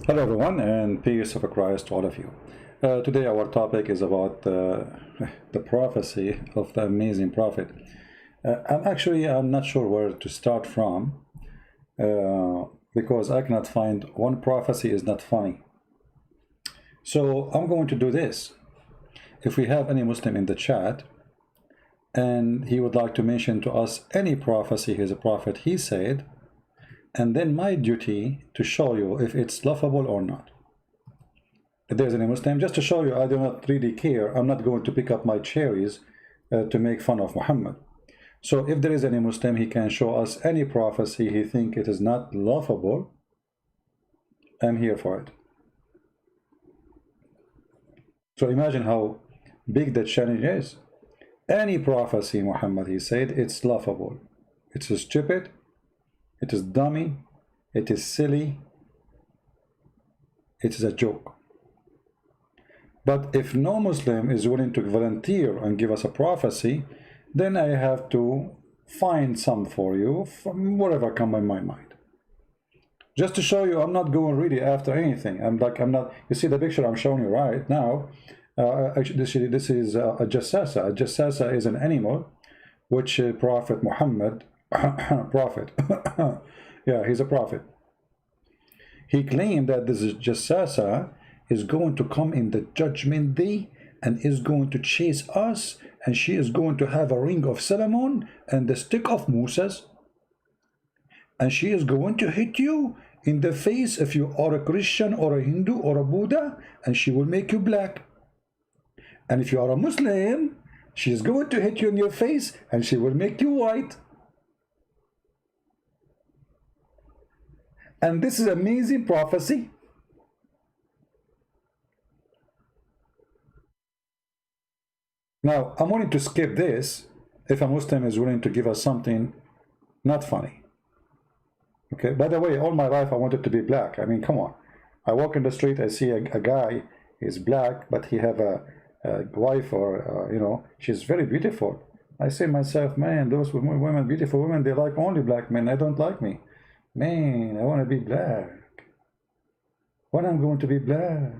Hello everyone, and peace of Christ to all of you. Today our topic is about the prophecy of the amazing prophet. I'm not sure where to start from because I cannot find one prophecy is not funny. So I'm going to do this. If we have any Muslim in the chat and he would like to mention to us any prophecy he's a prophet he said, and then my duty to show you if it's laughable or not. If there's any Muslim, just to show you I do not really care. I'm not going to pick up my cherries to make fun of Muhammad. So if there is any Muslim, he can show us any prophecy he think it is not laughable. I'm here for it. So imagine how big the challenge is. Any prophecy, Muhammad, he said, it's laughable. It's stupid. It is dummy, it is silly, it is a joke. But if no Muslim is willing to volunteer and give us a prophecy, then I have to find some for you from whatever come in my mind. Just to show you, I'm not going really after anything. I'm not, you see the picture I'm showing you right now, actually this is a jassasa. A jassasa is an animal which Prophet Muhammad prophet yeah, he's a prophet. He claimed that this jassasa is going to come in the judgment day and is going to chase us, and she is going to have a ring of Solomon and the stick of Moses, and she is going to hit you in the face if you are a Christian or a Hindu or a Buddha, and she will make you black. And if you are a Muslim, she is going to hit you in your face and she will make you white. And this is amazing prophecy. Now, I'm willing to skip this if a Muslim is willing to give us something not funny. Okay, by the way, all my life I wanted to be black. I mean, come on. I walk in the street, I see a guy, he's black, but he have a wife or, you know, she's very beautiful. I say to myself, man, those women, beautiful women, they like only black men. I don't like me. Man, I want to be black. When I'm going to be black?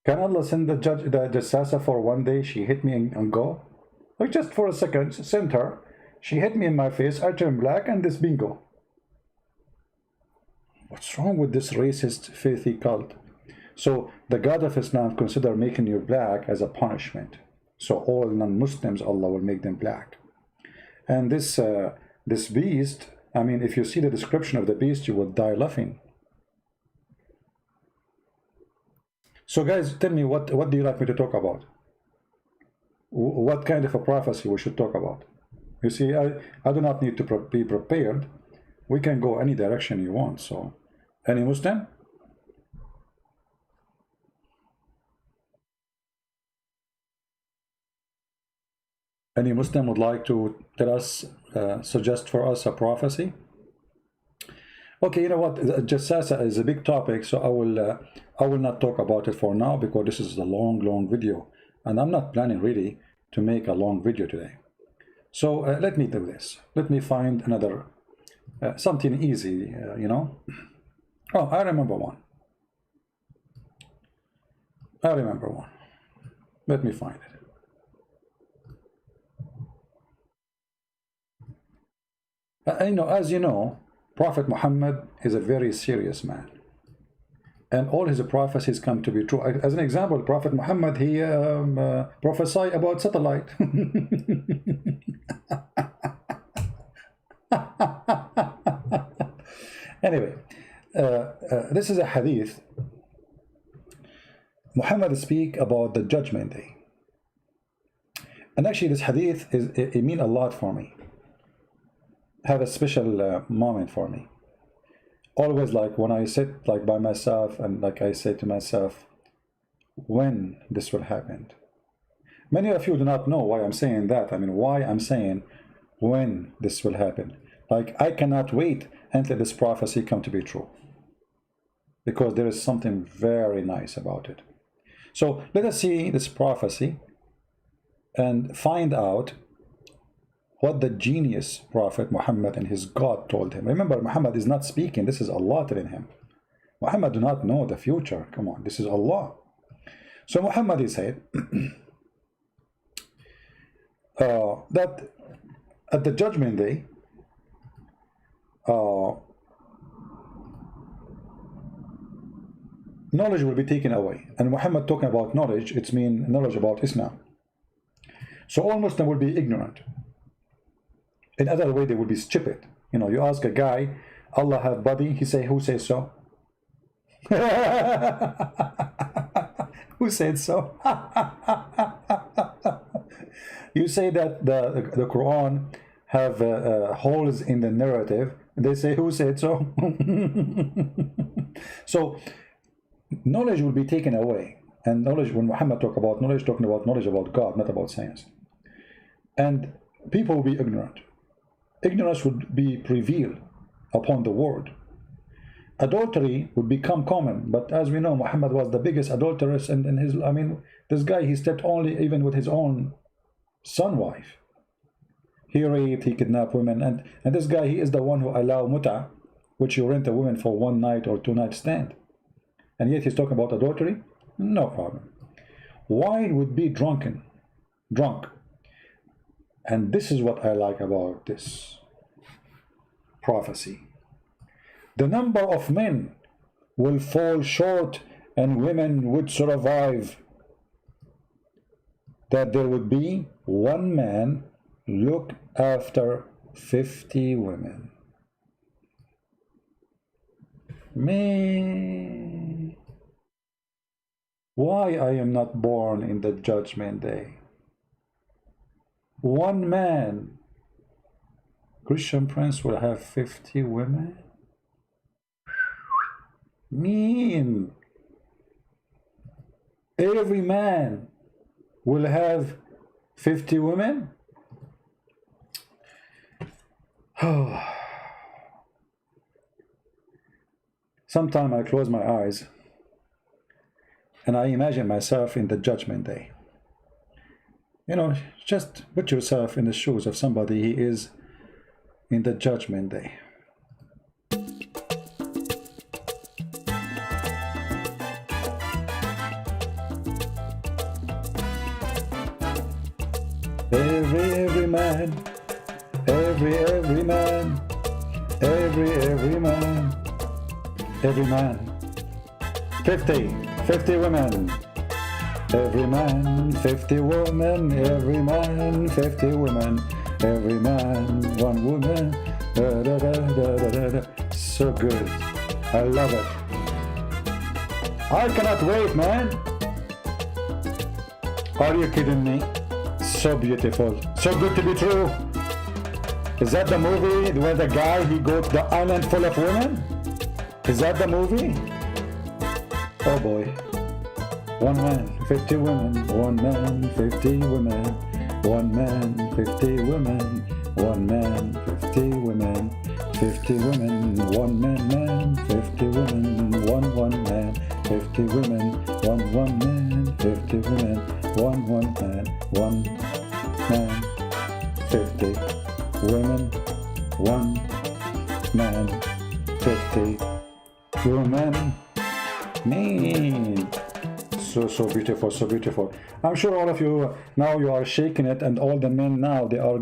Can Allah send the judge, the jassasa for one day? She hit me and go? Like just for a second, send her. She hit me in my face, I turn black, and this bingo. What's wrong with this racist, filthy cult? So the God of Islam consider making you black as a punishment. So all non-Muslims, Allah will make them black. And this this beast, I mean, if you see the description of the beast, you will die laughing. So guys, tell me, what do you like me to talk about? What kind of a prophecy we should talk about? You see, I do not need to be prepared. We can go any direction you want. So, any Muslim? Any Muslim would like to tell us, suggest for us a prophecy? Okay, you know what? Jassasa is a big topic, so I will not talk about it for now because this is a long video, and I'm not planning really to make a long video today. So let me do this. Let me find another something easy, you know. Oh, I remember one. Let me find it. As you know, Prophet Muhammad is a very serious man, and all his prophecies come to be true. As an example, Prophet Muhammad, he prophesied about satellite. Anyway, this is a hadith. Muhammad speak about the judgment day, and actually this hadith it mean a lot for me. Have a special moment for me. Always, like when I sit like by myself and like I say to myself, when this will happen. Many of you do not know why I'm saying that. I mean, why I'm saying when this will happen. Like, I cannot wait until this prophecy come to be true, because there is something very nice about it. So let us see this prophecy and find out what the genius Prophet Muhammad and his God told him. Remember, Muhammad is not speaking. This is Allah telling him. Muhammad do not know the future. Come on, this is Allah. So Muhammad is said that at the judgment day, knowledge will be taken away. And Muhammad talking about knowledge, it's mean knowledge about Islam. So all Muslims will be ignorant. In other way, they will be stupid. You know, you ask a guy, Allah have body, he say, who says so? Who said so? You say that the Quran have holes in the narrative. They say, who said so? So knowledge will be taken away. And knowledge, when Muhammad talk about knowledge, talking about knowledge about God, not about science. And people will be ignorant. Ignorance would be prevailed upon the world. Adultery would become common, but as we know, Muhammad was the biggest adulteress in his, I mean, this guy, he slept only even with his own son wife. He raped, he kidnapped women, and this guy, he is the one who allowed muta, which you rent a woman for 1 night or 2 night stand. And yet he's talking about adultery? No problem. Wine would be drunk. And this is what I like about this prophecy. The number of men will fall short and women would survive. That there would be 1 man look after 50 women. Me. Why I am not born in the judgment day? 1 man, Christian prince, will have 50 women? Mean. Every man will have 50 women? Sometimes I close my eyes and I imagine myself in the judgment day. You know, just put yourself in the shoes of somebody he is in the judgment day. Every man, every man, every man, 50 women. Every man, 50 women, every man, 50 women, every man, 1 woman. Da, da, da, da, da, da. So good. I love it. I cannot wait, man. Are you kidding me? So beautiful. So good to be true. Is that the movie where the guy, he goes to the island full of women? Is that the movie? Oh boy. 1 man, 50 women, 1 man, 50 women, 1 man, 50 women, 1 man, 50 women, 50 women, 1 man, 50 women, 1 man, 50 women, 1 man, 50 women, 1 man, 50 women, 1 man, 50 women. Man. So beautiful, so beautiful. I'm sure all of you now, you are shaking it, and all the men now, they are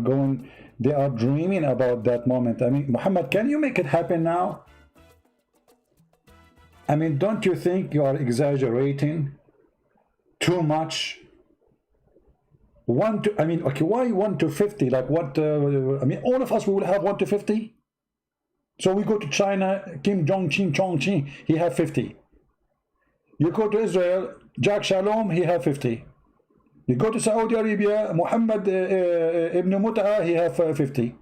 dreaming about that moment. I mean, Muhammad, can you make it happen now? I mean, don't you think you are exaggerating too much? Okay, why 1 to 50? Like what? I mean, all of us, we will have 1 to 50. So we go to China, Kim Jong-un, he have 50. You go to Israel, Jack Shalom, he have 50. You go to Saudi Arabia, Mohammed ibn Mut'a, he have 50.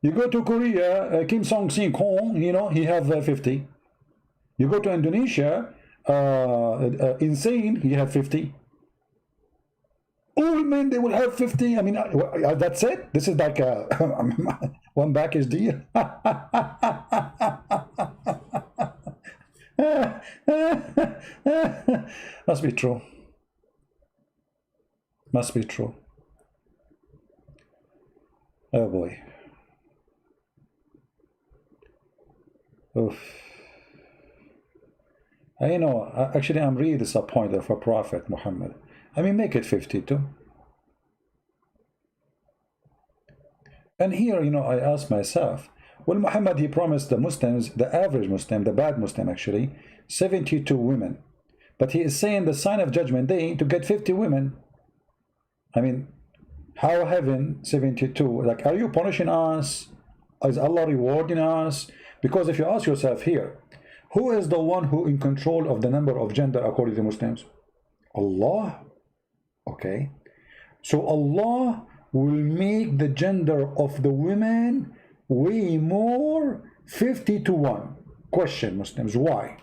You go to Korea, Kim Song-sin Kong, you know, he have 50. You go to Indonesia, Insane, he have 50. All men, they will have 50. I mean, that's it. This is like a one package deal. Must be true. Must be true. Oh boy. Oof. You know, actually, I'm really disappointed for Prophet Muhammad. I mean, make it 52. And here, you know, I ask myself, well, Muhammad, he promised the Muslims, the average Muslim, the bad Muslim actually, 72 women. But he is saying the sign of Judgment Day to get 50 women. I mean, how heaven 72? Like, are you punishing us? Is Allah rewarding us? Because if you ask yourself here, who is the one who in control of the number of gender according to Muslims? Allah. Okay. So Allah will make the gender of the women way more, 50 to 1. Question, Muslims, why?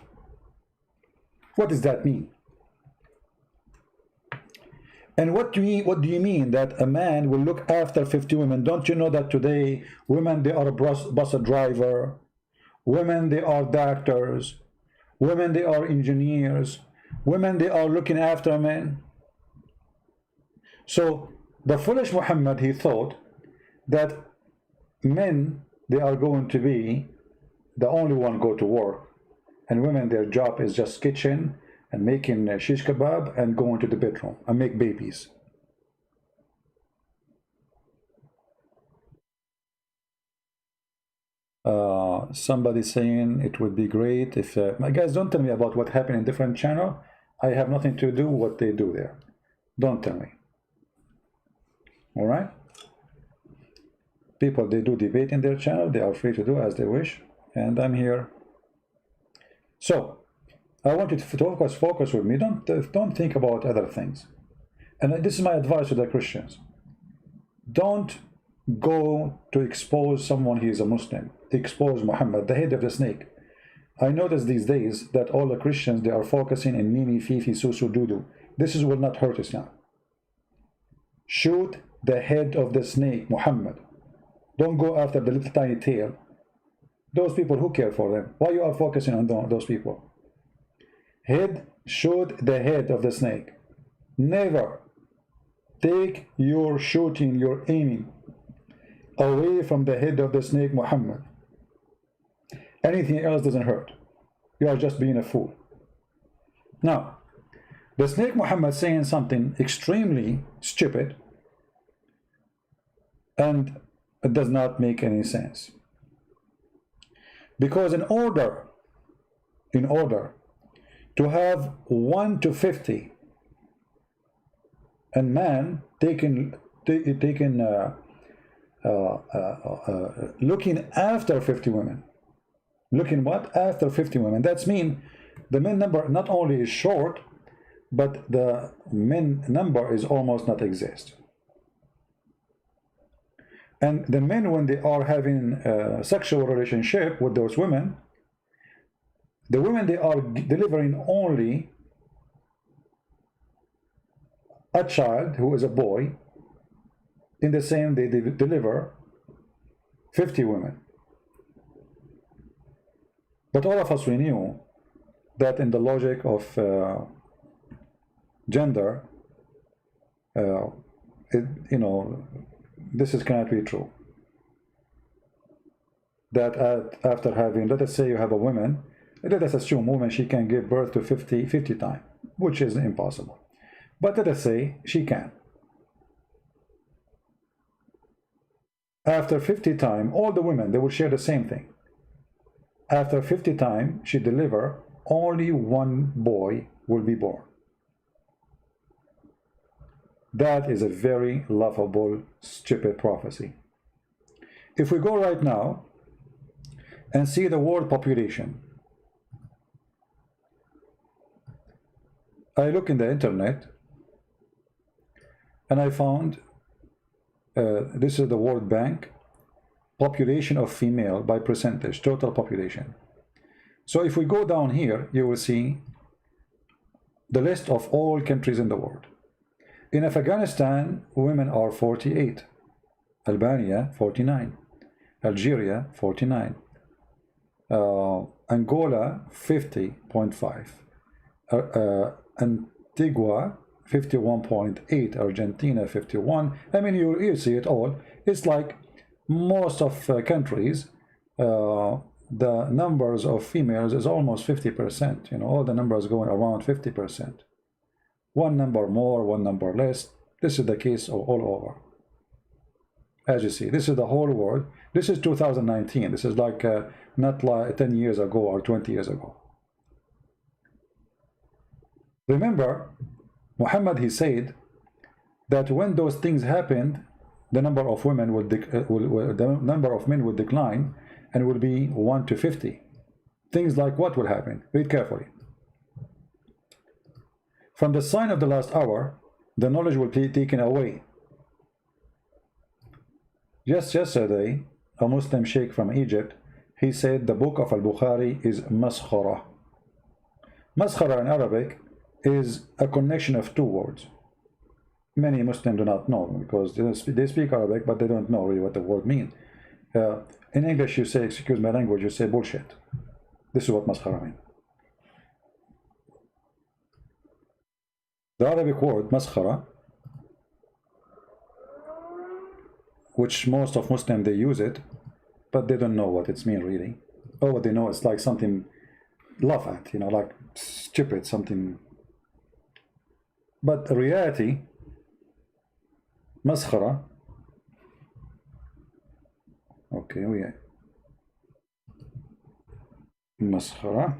What does that mean? And what do you mean that a man will look after 50 women? Don't you know that today women, they are a bus driver, women, they are doctors, women, they are engineers, women, they are looking after men. So the foolish Muhammad, he thought that men, they are going to be the only one go to work, and women, their job is just kitchen and making shish kebab and going to the bedroom and make babies. Somebody saying it would be great if my guys, don't tell me about what happened in different channel. I have nothing to do what they do there. Don't tell me. All right, people, they do debate in their channel, they are free to do as they wish, and I'm here. So I want you to focus with me. Don't think about other things. And this is my advice to the Christians. Don't go to expose someone he is a Muslim. Expose Muhammad, the head of the snake. I notice these days that all the Christians, they are focusing in Mimi, Fifi, Susu, Dudu. This will not hurt Islam. Shoot the head of the snake, Muhammad. Don't go after the little tiny tail. Those people, who care for them? Why you are focusing on those people? Shoot the head of the snake. Never take your shooting, your aiming away from the head of the snake, Muhammad. Anything else doesn't hurt. You are just being a fool. Now, the snake Muhammad saying something extremely stupid, and it does not make any sense. Because in order to have 1 to 50, and man looking after 50 women. Looking what? After 50 women. That's mean the men number not only is short, but the men number is almost not exist. And the men, when they are having a sexual relationship with those women, the women, they are delivering only a child who is a boy. In the same day, they deliver 50 women. But all of us, we knew that in the logic of gender, this cannot be true. That after having, let us say you have a woman, let us assume woman, she can give birth to 50 times, which is impossible. But let us say she can. After 50 times, all the women, they will share the same thing. After 50 times she deliver, only one boy will be born. That is a very laughable, stupid prophecy. If we go right now and see the world population, I look in the internet and I found this is the World Bank population of female by percentage, total population. So if we go down here, you will see the list of all countries in the world. In Afghanistan, women are 48, Albania 49, Algeria 49, Angola 50.5, Antigua 51.8, Argentina 51. I mean, you see it all. It's like most of countries, the numbers of females is almost 50%. You know, all the numbers going around 50%. One number more, one number less. This is the case all over. As you see, this is the whole world. This is 2019. This is like not like 10 years ago or 20 years ago. Remember, Muhammad, he said that when those things happened, the number of women will the number of men will decline and will be 1 to 50. Things like what will happen? Read carefully. From the sign of the last hour, the knowledge will be taken away. Just yesterday, a Muslim sheikh from Egypt, he said the book of Al-Bukhari is maskhara. Maskhara in Arabic is a connection of two words. Many Muslims do not know because they speak Arabic, but they don't know really what the word means. In English, you say, excuse my language, you say bullshit. This is what maskhara means. The Arabic word maskhara, which most of Muslims, they use it, but they don't know what it's mean really. All what they know is like something laugh at, you know, like stupid, something. But in reality, maskhara, okay, maskhara,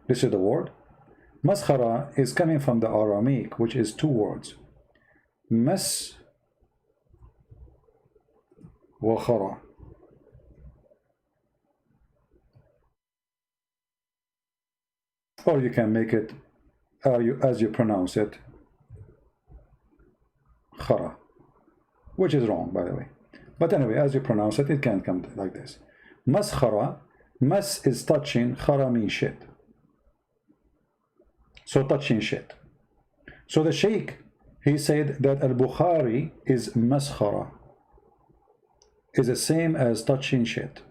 this is the word. Maskhara is coming from the Aramaic, which is two words. Mas wa khara. Or you can make it as you pronounce it, khara, which is wrong, by the way. But anyway, as you pronounce it, it can come like this. Maskhara, mas is touching, khara means shit. So touching shit. So the sheikh, he said that Al-Bukhari is maskhara, is the same as touching shit.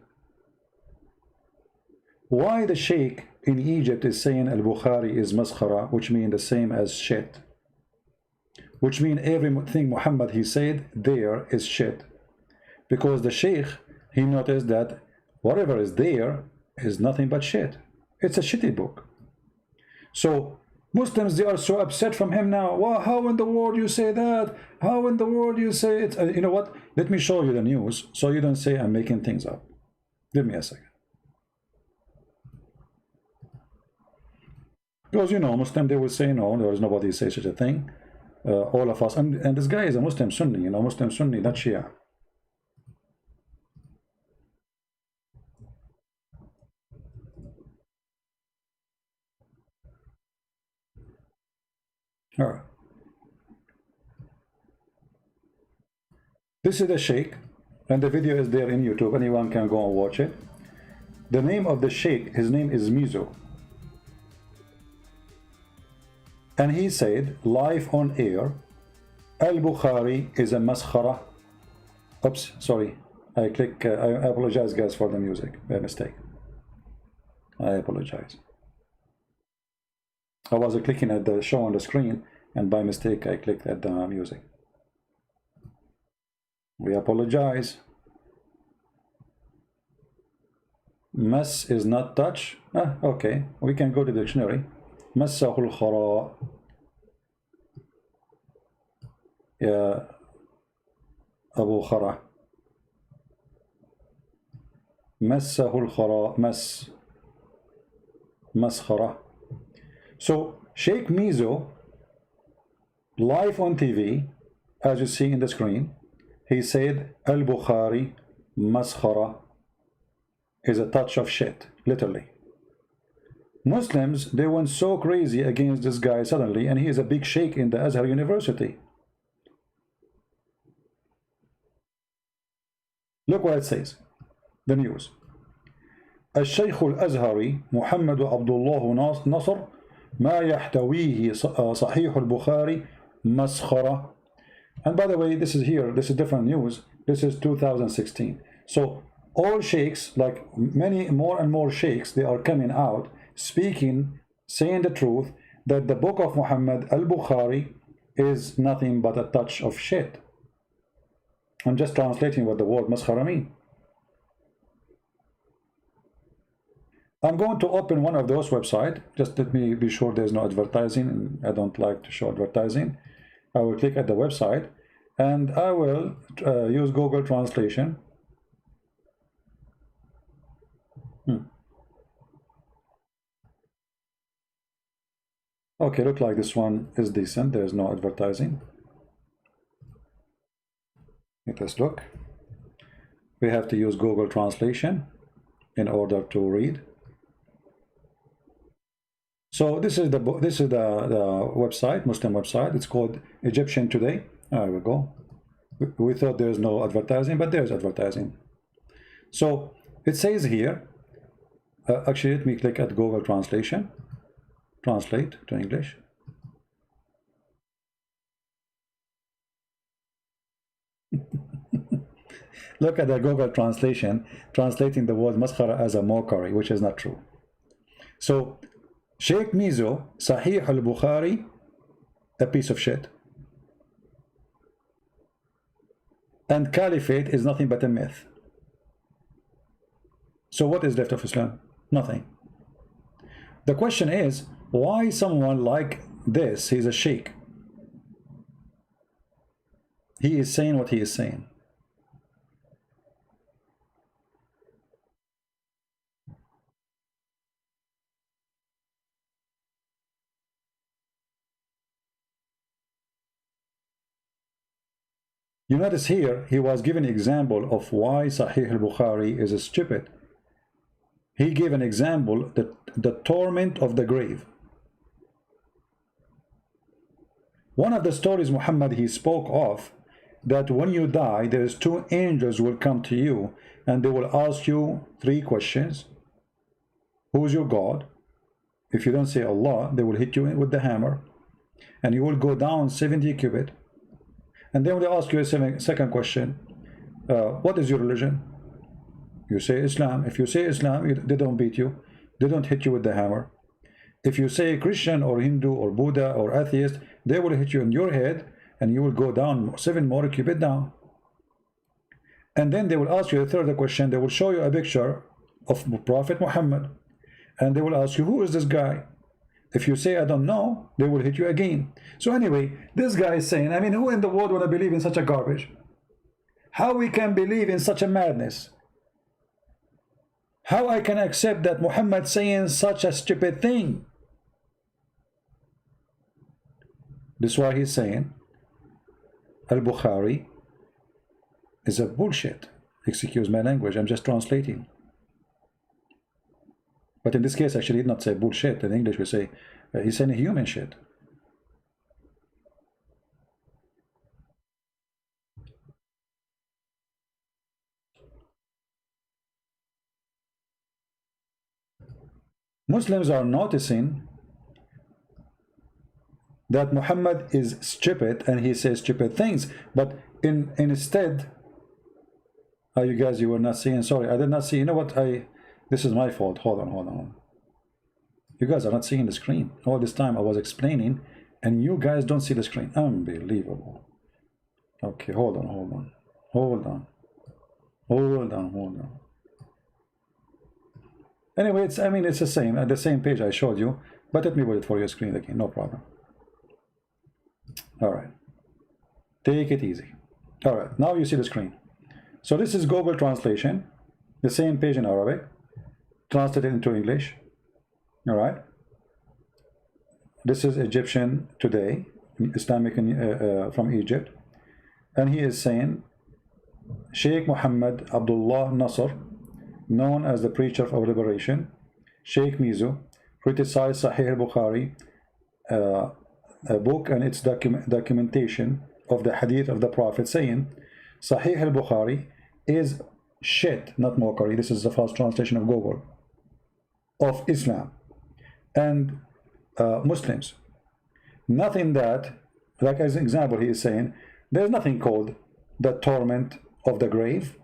Why the sheikh in Egypt is saying Al-Bukhari is maskhara, which means the same as shit? Which means everything Muhammad, he said there is shit. Because the sheikh, he noticed that whatever is there is nothing but shit. It's a shitty book. So Muslims, they are so upset from him now. Well, how in the world you say that? How in the world you say it? You know what? Let me show you the news so you don't say I'm making things up. Give me a second. Because, you know, Muslim, they will say, no, there is nobody say such a thing. All of us. And this guy is a Muslim Sunni, you know, Muslim Sunni, not Shia. All right. This is the sheikh, and the video is there in YouTube. Anyone can go and watch it. The name of the sheikh, his name is Mizo. And he said, live on air, Al-Bukhari is a maskhara. Oops, sorry. I apologize, guys, for the music. By mistake. I apologize. I was clicking at the show on the screen, and by mistake, I clicked at the music. We apologize. Mas is not touch. Okay, we can go to the dictionary. مسه الخراء يا أبو خرا. مسه الخراء مسخرة. So Sheikh Mizo, live on TV, as you see in the screen, he said Al-Bukhari maskhara is a touch of shit, literally. Muslims, they went so crazy against this guy suddenly, and he is a big sheikh in the Azhar University. Look what it says, the news. الشيخ الأزهري محمد عبد الله نصر ما يحتويه صحيح البخاري مسخرة. And by the way, this is here, this is different news. This is 2016. So all sheikhs, like many more and more sheikhs, they are coming out speaking, saying the truth, that the book of Muhammad, Al-Bukhari, is nothing but a touch of shit. I'm just translating what the word maskhara mean. I'm going to open one of those websites. Just let me be sure there's no advertising, and I don't like to show advertising. I will click at the website, and I will use Google Translation. Okay, look like this one is decent. There's no advertising. Let us look. We have to use Google Translation in order to read. So this is the website, Muslim website. It's called Egyptian Today. There we go. We thought there's no advertising, but there's advertising. So it says here, actually let me click at Google Translation, translate to English. Look at the Google Translation, translating the word maskhara as a mockery, which is not true. So Sheikh Mizo, Sahih al-Bukhari, a piece of shit. And caliphate is nothing but a myth. So what is left of Islam? Nothing. The question is, why someone like this, he's a sheikh, he is saying what he is saying. You notice here, he was given an example of why Sahih al-Bukhari is stupid. He gave an example, that the torment of the grave. One of the stories Muhammad he spoke of, that when you die, there is two angels will come to you and they will ask you three questions. Who is your God? If you don't say Allah, they will hit you with the hammer and you will go down 70 cubit. And then they ask you a second question, what is your religion? You say Islam. If you say Islam, they don't beat you, they don't hit you with the hammer. If you say Christian or Hindu or Buddha or atheist, they will hit you in your head and you will go down 7 more cubit down. And then they will ask you a third question. They will show you a picture of Prophet Muhammad and they will ask you, who is this guy? If you say I don't know, they will hit you again. So anyway, this guy is saying, I mean, who in the world would believe in such a garbage? How we can believe in such a madness? How I can accept that Muhammad saying such a stupid thing? This is why he's saying Al-Bukhari is a bullshit. Excuse my language, I'm just translating. But in this case, actually, he did not say bullshit. In English, we say he's saying human shit. Muslims are noticing that Muhammad is stupid and he says stupid things, but instead, you guys, you were not seeing. Sorry, I did not see. You know what? This is my fault. Hold on. You guys are not seeing the screen. All this time I was explaining, and you guys don't see the screen. Unbelievable. Okay, hold on. Anyway, it's the same at the same page I showed you, but let me put it for your screen again. No problem. All right. Take it easy. All right. Now you see the screen. So this is Google Translation, the same page in Arabic, translated into English. All right. This is Egyptian Today, Islamic from Egypt, and he is saying Sheikh Muhammad Abdullah Nasr, known as the preacher of liberation, Sheikh Mizo, criticized Sahih al-Bukhari, a book and its documentation of the hadith of the Prophet, saying Sahih al-Bukhari is shit, not mockery. This is the first translation of Google, of Islam and Muslims. Nothing that, like as an example, he is saying there's nothing called the torment of the grave.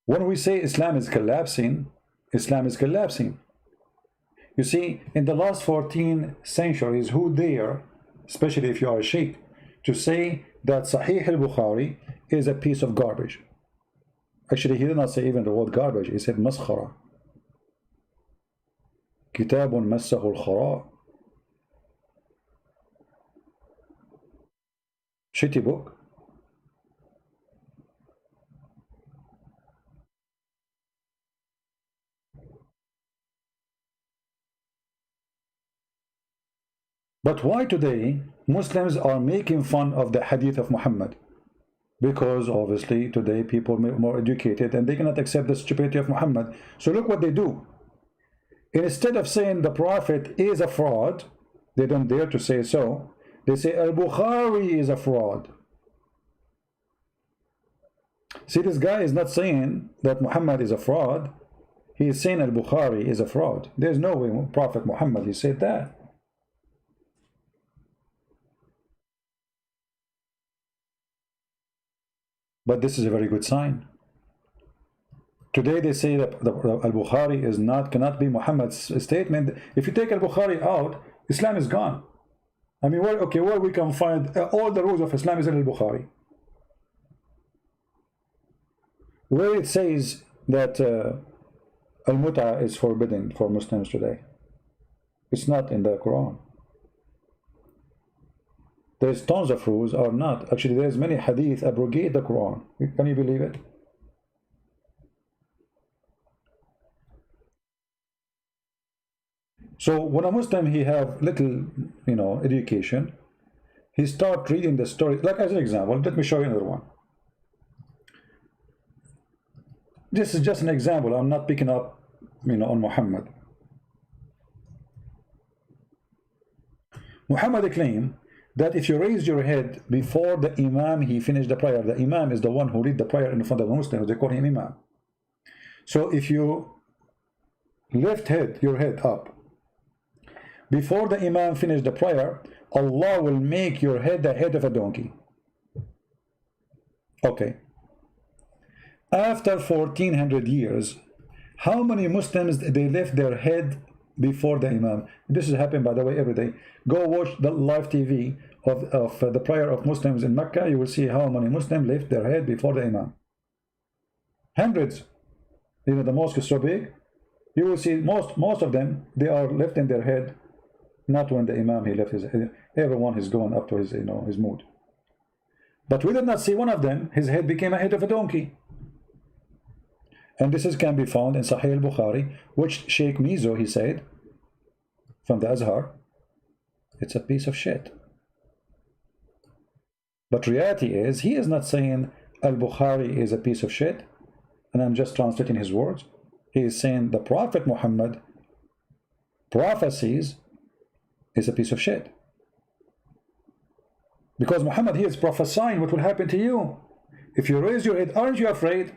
When we say Islam is collapsing, Islam is collapsing. You see, in the last 14 centuries, who dare, especially if you are a Sheikh, to say that Sahih al-Bukhari is a piece of garbage? Actually, he did not say even the word garbage. He said maskhara. كتاب مسه الخراء. Shitty book. But why today Muslims are making fun of the hadith of Muhammad? Because obviously today people are more educated and they cannot accept the stupidity of Muhammad. So look what they do. Instead of saying the Prophet is a fraud, they don't dare to say so. They say al-Bukhari is a fraud. See, this guy is not saying that Muhammad is a fraud. He is saying al-Bukhari is a fraud. There's no way Prophet Muhammad, he said that. But this is a very good sign. Today they say that the al-Bukhari is cannot be Muhammad's statement. If you take al-Bukhari out, Islam is gone. I mean, where we can find all the rules of Islam is in al-Bukhari. Where it says that al-Mut'a is forbidden for Muslims today. It's not in the Quran. There's tons of rules or not. Actually, there's many hadith abrogate the Quran. Can you believe it? So when a Muslim, he have little, education, he start reading the story. Like as an example, let me show you another one. This is just an example. I'm not picking up, on Muhammad. Muhammad claimed that if you raise your head before the Imam, he finished the prayer. The Imam is the one who read the prayer in front of the Muslims. They call him Imam. So if you lift your head up before the Imam finished the prayer, Allah will make your head the head of a donkey. Okay. After 1400 years, how many Muslims they lift their head before the Imam? This is happening, by the way, every day. Go watch the live TV of the prayer of Muslims in Mecca. You will see how many Muslims lift their head before the Imam. Hundreds. The mosque is so big. You will see most of them, they are lifting their head, not when the Imam he left his head. Everyone is going up to his his mood. But we did not see one of them. His head became a head of a donkey. And this can be found in Sahih al-Bukhari, which Sheikh Mizo, he said, from the Azhar, it's a piece of shit. But reality is, he is not saying al-Bukhari is a piece of shit, and I'm just translating his words. He is saying the Prophet Muhammad, prophecies, is a piece of shit. Because Muhammad, he is prophesying what will happen to you. If you raise your head, aren't you afraid?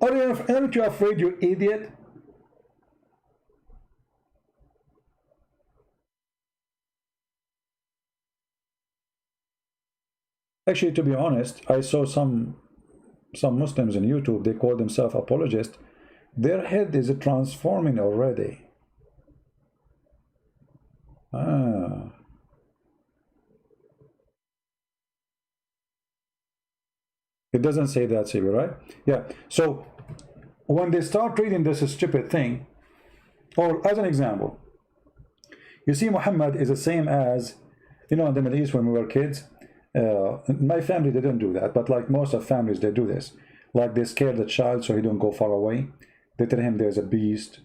Aren't you afraid, you idiot? Actually, to be honest, I saw some Muslims on YouTube, they call themselves apologists. Their head is transforming already. It doesn't say that, Sibi, right? Yeah. So when they start reading this stupid thing, or as an example, you see Muhammad is the same as, in the Middle East when we were kids. My family, they don't do that, but like most of families, they do this. Like they scare the child so he don't go far away. They tell him there's a beast,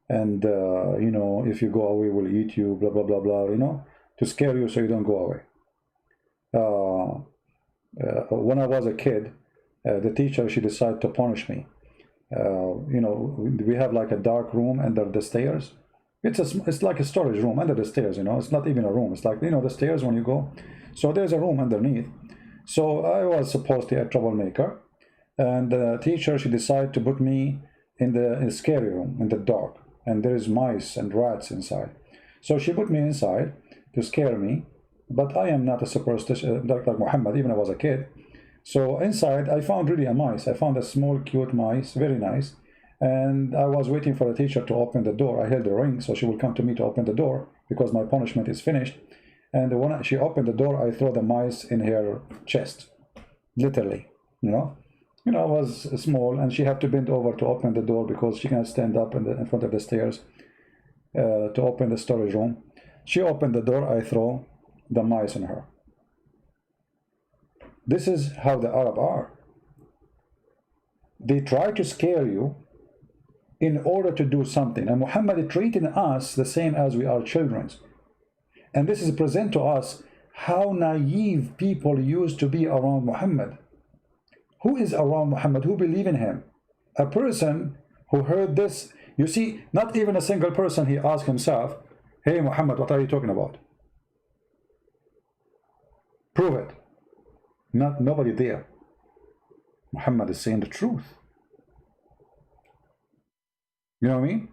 and if you go away, we'll eat you, blah blah blah blah. To scare you so you don't go away. When I was a kid, the teacher, she decided to punish me. We have like a dark room under the stairs. It's like a storage room under the stairs. It's not even a room. It's like the stairs when you go. So there's a room underneath. So I was supposed to be a troublemaker, and the teacher, she decided to put me in the scary room in the dark, and there is mice and rats inside. So she put me inside to scare me. But I am not a superstitious like Muhammad, even when I was a kid. So inside, I found really a mice. I found a small, cute mice, very nice. and I was waiting for the teacher to open the door. I held the ring so she will come to me to open the door because my punishment is finished. And when she opened the door, I threw the mice in her chest, literally. It was small, and she had to bend over to open the door because she can't stand up in front of the stairs to open the storage room. She opened the door. I throw the mice in her. This is how the Arab are. They try to scare you in order to do something. And Muhammad is treating us the same as we are children. And this is present to us how naive people used to be around Muhammad. Who is around Muhammad? Who believe in him? A person who heard this, you see, not even a single person he asked himself, hey Muhammad, what are you talking about? Prove it. Nobody there. Muhammad is saying the truth. You know what I mean?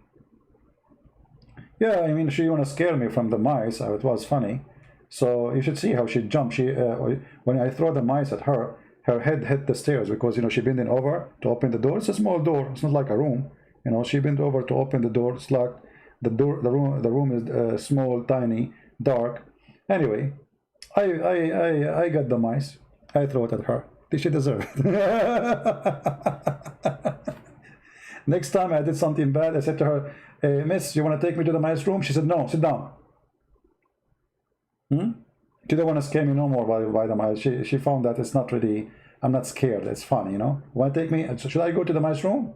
Yeah, I mean, she want to scare me from the mice. It was funny. So you should see how she jumped. When I throw the mice at her, her head hit the stairs because, she bending over to open the door. It's a small door. It's not like a room. She bent over to open the door. It's like the room is small, tiny, dark. Anyway, I got the mice. I throw it at her. She deserved it. Next time I did something bad, I said to her, hey, miss, you want to take me to the mice room? She said, no, sit down. She didn't want to scare me no more by the mice. She found that it's not really, I'm not scared. It's fun, Want to take me? Should I go to the mice room?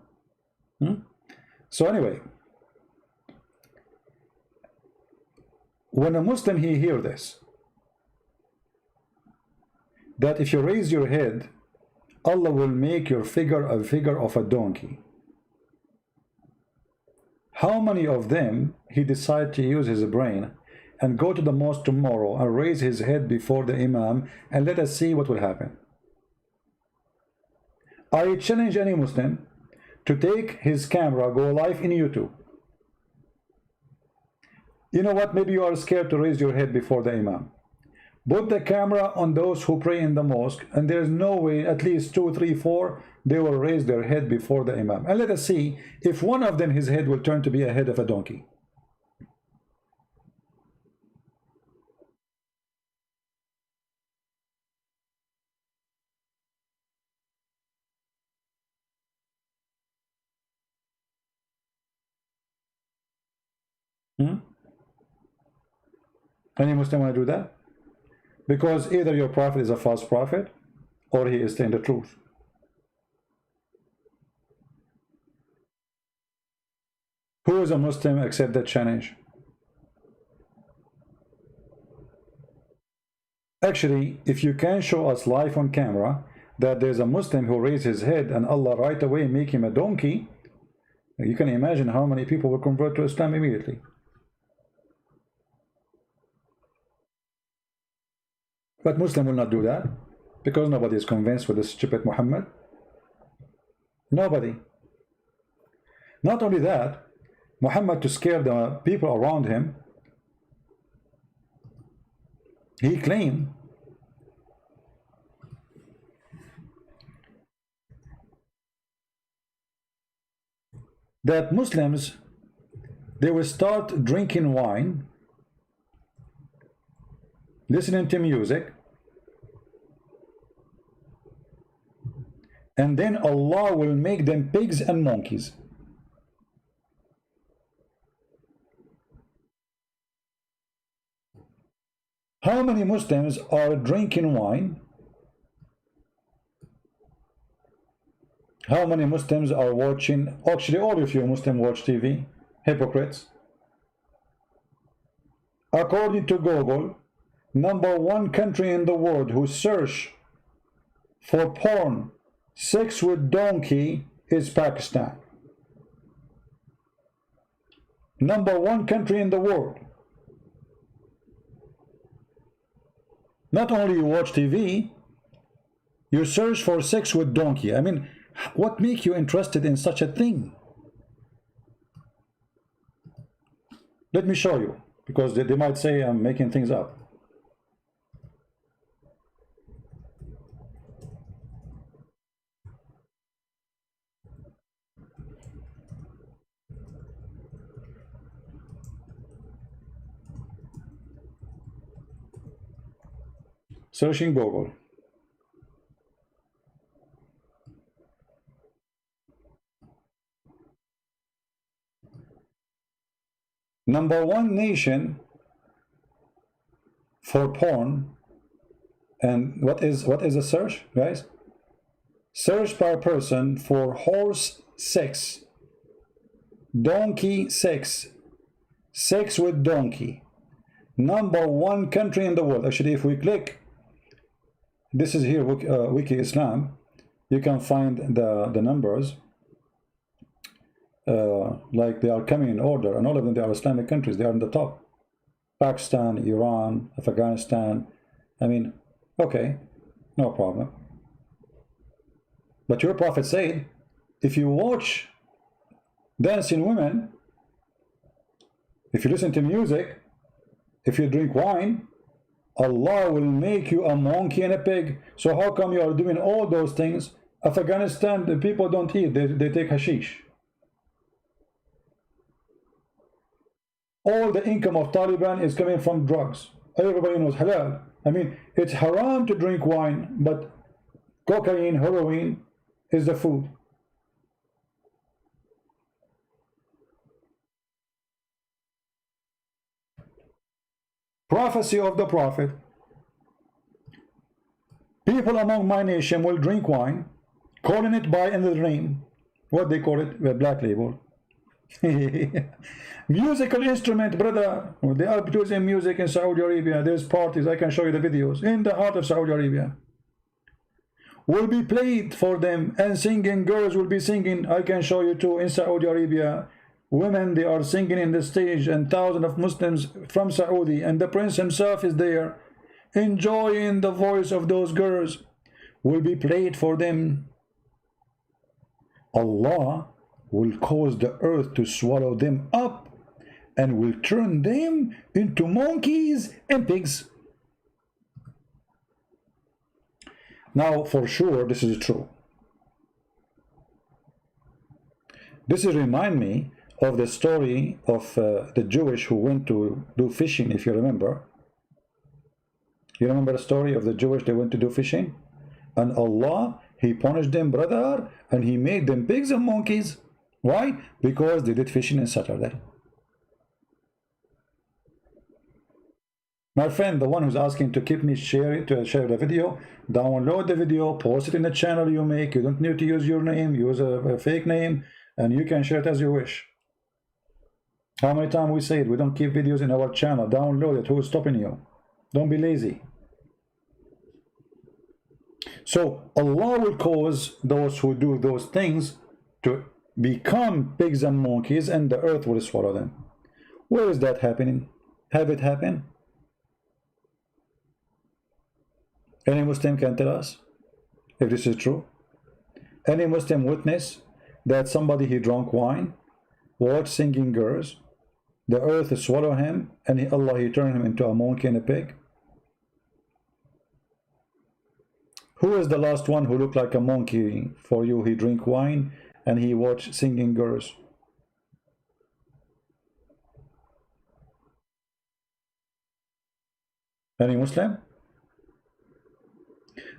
So anyway, when a Muslim he hear this, that if you raise your head, Allah will make your figure a figure of a donkey. How many of them he decide to use his brain and go to the mosque tomorrow and raise his head before the Imam and let us see what will happen? I challenge any Muslim to take his camera, go live in YouTube. You know what? Maybe you are scared to raise your head before the Imam. Put the camera on those who pray in the mosque, and there's no way, at least 2, 3, 4, they will raise their head before the Imam. And let us see if one of them, his head will turn to be a head of a donkey. Any Muslim want to do that? Because either your prophet is a false prophet or he is telling the truth. Who is a Muslim accept that challenge? Actually, if you can show us live on camera that there's a Muslim who raised his head and Allah right away make him a donkey, you can imagine how many people will convert to Islam immediately. But Muslim will not do that because nobody is convinced with this stupid Muhammad. Nobody. Not only that, Muhammad, to scare the people around him, he claimed that Muslims, they will start drinking wine, listening to music, and then Allah will make them pigs and monkeys. How many Muslims are drinking wine? How many Muslims are watching? Actually, all of you Muslims watch TV. Hypocrites. According to Google, #1 country in the world who search for porn, sex with donkey, is Pakistan. #1 country in the world. Not only you watch TV, you search for sex with donkey. I mean, what makes you interested in such a thing? Let me show you, because they might say I'm making things up. Searching Google. #1 nation for porn. And what is a search, guys? Search per person for horse sex, donkey sex, sex with donkey. #1 country in the world. Actually, if we click, this is here, Wiki Islam, you can find the numbers. Like they are coming in order, and all of them, they are Islamic countries. They are in the top. Pakistan, Iran, Afghanistan. I mean, okay, no problem. But your prophet said, if you watch dancing women, if you listen to music, if you drink wine, Allah will make you a monkey and a pig. So how come you are doing all those things? Afghanistan, the people don't eat, they take hashish. All the income of Taliban is coming from drugs. Everybody knows halal. I mean, it's haram to drink wine, but cocaine, heroin is the food. Prophecy of the prophet. People among my nation will drink wine, calling it by another name. What they call it? The black label. Musical instrument, brother. They are producing music in Saudi Arabia. There's parties. I can show you the videos in the heart of Saudi Arabia. Will be played for them, and singing girls will be singing. I can show you too in Saudi Arabia. Women, they are singing in the stage, and thousands of Muslims from Saudi, and the prince himself is there, enjoying the voice of those girls. Will be played for them. Allah will cause the earth to swallow them up and will turn them into monkeys and pigs. Now, for sure, this is true. This remind me of the story of the Jewish who went to do fishing, if you remember. You remember the story of the Jewish, they went to do fishing? And Allah, He punished them, brother, and He made them pigs and monkeys. Why? Because they did fishing on Saturday. My friend, the one who's asking to keep me share the video, download the video, post it in the channel you make. You don't need to use your name, use a fake name, and you can share it as you wish. How many times we say it? We don't keep videos in our channel. Download it. Who is stopping you? Don't be lazy. So Allah will cause those who do those things to become pigs and monkeys, and the earth will swallow them. Where is that happening? Have it happen? Any Muslim can tell us if this is true? Any Muslim witness that somebody he drank wine, watched singing girls, the earth swallow him, and Allah he turned him into a monkey and a pig? Who is the last one who looked like a monkey for you? He drink wine and he watched singing girls. Any Muslim?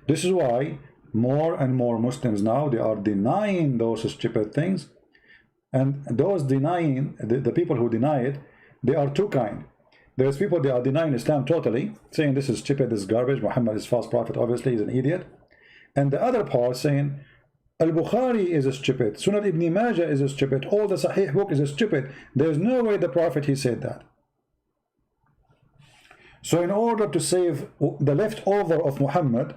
This is why more and more Muslims now, they are denying those stupid things. And those denying, the people who deny it, they are two kind. There's people, they are denying Islam totally, saying this is stupid, this is garbage, Muhammad is false prophet, obviously he's an idiot. And the other part saying Al-Bukhari is a stupid, Sunan Ibn Majah is a stupid, all the Sahih book is a stupid. There's no way the prophet he said that. So in order to save the leftover of Muhammad,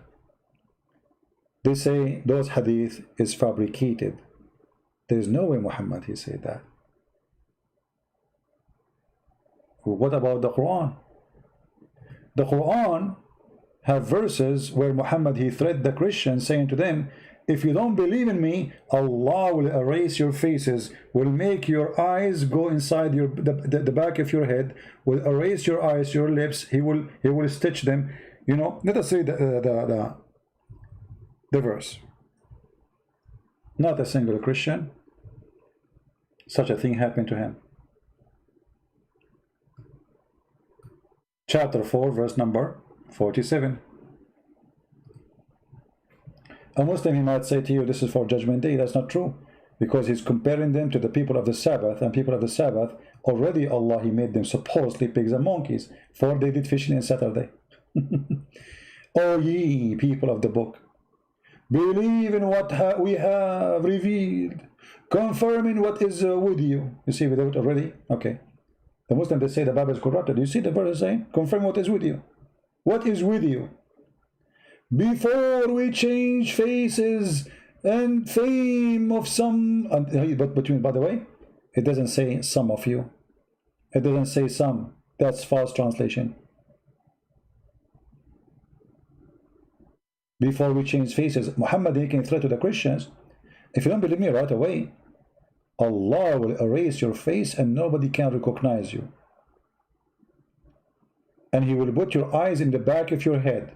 they say those hadith is fabricated. There is no way Muhammad he said that. What about the Quran? The Quran have verses where Muhammad he threatened the Christians, saying to them, if you don't believe in me, Allah will erase your faces, will make your eyes go inside the back of your head, will erase your eyes, your lips, he will stitch them. You know, let us read the verse. Not a single Christian such a thing happened to him. Chapter 4, verse number 47. A Muslim, he might say to you, this is for Judgment Day. That's not true, because he's comparing them to the people of the Sabbath, and people of the Sabbath, already Allah, he made them supposedly pigs and monkeys, for they did fishing on Saturday. O ye people of the book, believe in what we have revealed, confirming what is with you. You see, without already? Okay. The Muslims, they say the Bible is corrupted. You see the verse saying, confirm what is with you. What is with you? Before we change faces and fame of some, but by the way, it doesn't say some of you. It doesn't say some. That's false translation. Before we change faces, Muhammad making threat to the Christians. If you don't believe me right away, Allah will erase your face and nobody can recognize you. And He will put your eyes in the back of your head.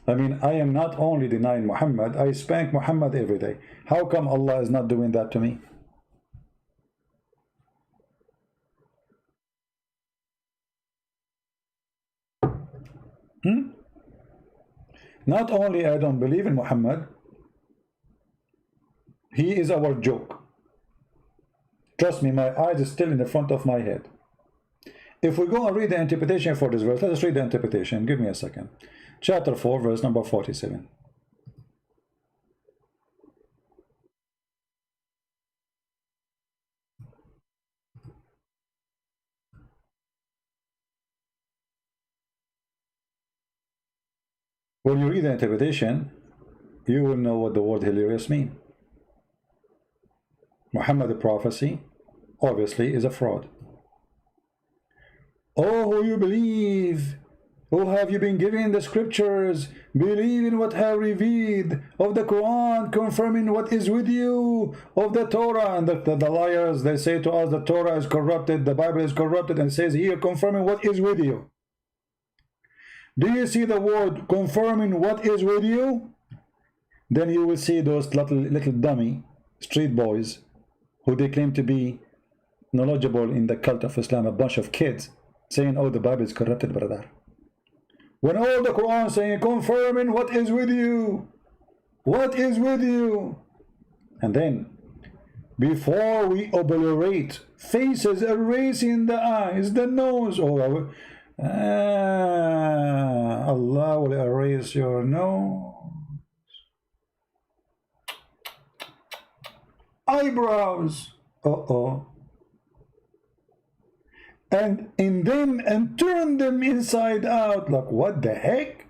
I mean, I am not only denying Muhammad, I spank Muhammad every day. How come Allah is not doing that to me? Not only I don't believe in Muhammad, he is our joke. Trust me, my eyes is still in the front of my head. If we go and read the interpretation for this verse, let us read the interpretation. Give me a second. Chapter 4, verse number 47. When you read the interpretation, you will know what the word hilarious means. Muhammad prophecy, obviously, is a fraud. Oh, who you believe, who have you been given the scriptures, believe in what have revealed of the Quran, confirming what is with you of the Torah. And the liars, they say to us the Torah is corrupted, the Bible is corrupted, and says here confirming what is with you. Do you see the word confirming what is with you? Then you will see those little dummy street boys who they claim to be knowledgeable in the cult of Islam, a bunch of kids saying, oh, the Bible is corrupted, brother. When all the Quran saying confirming what is with you, what is with you. And then before we obliterate faces, erasing the eyes, the nose, Allah will erase your nose, eyebrows, and in them and turn them inside out. Like, what the heck?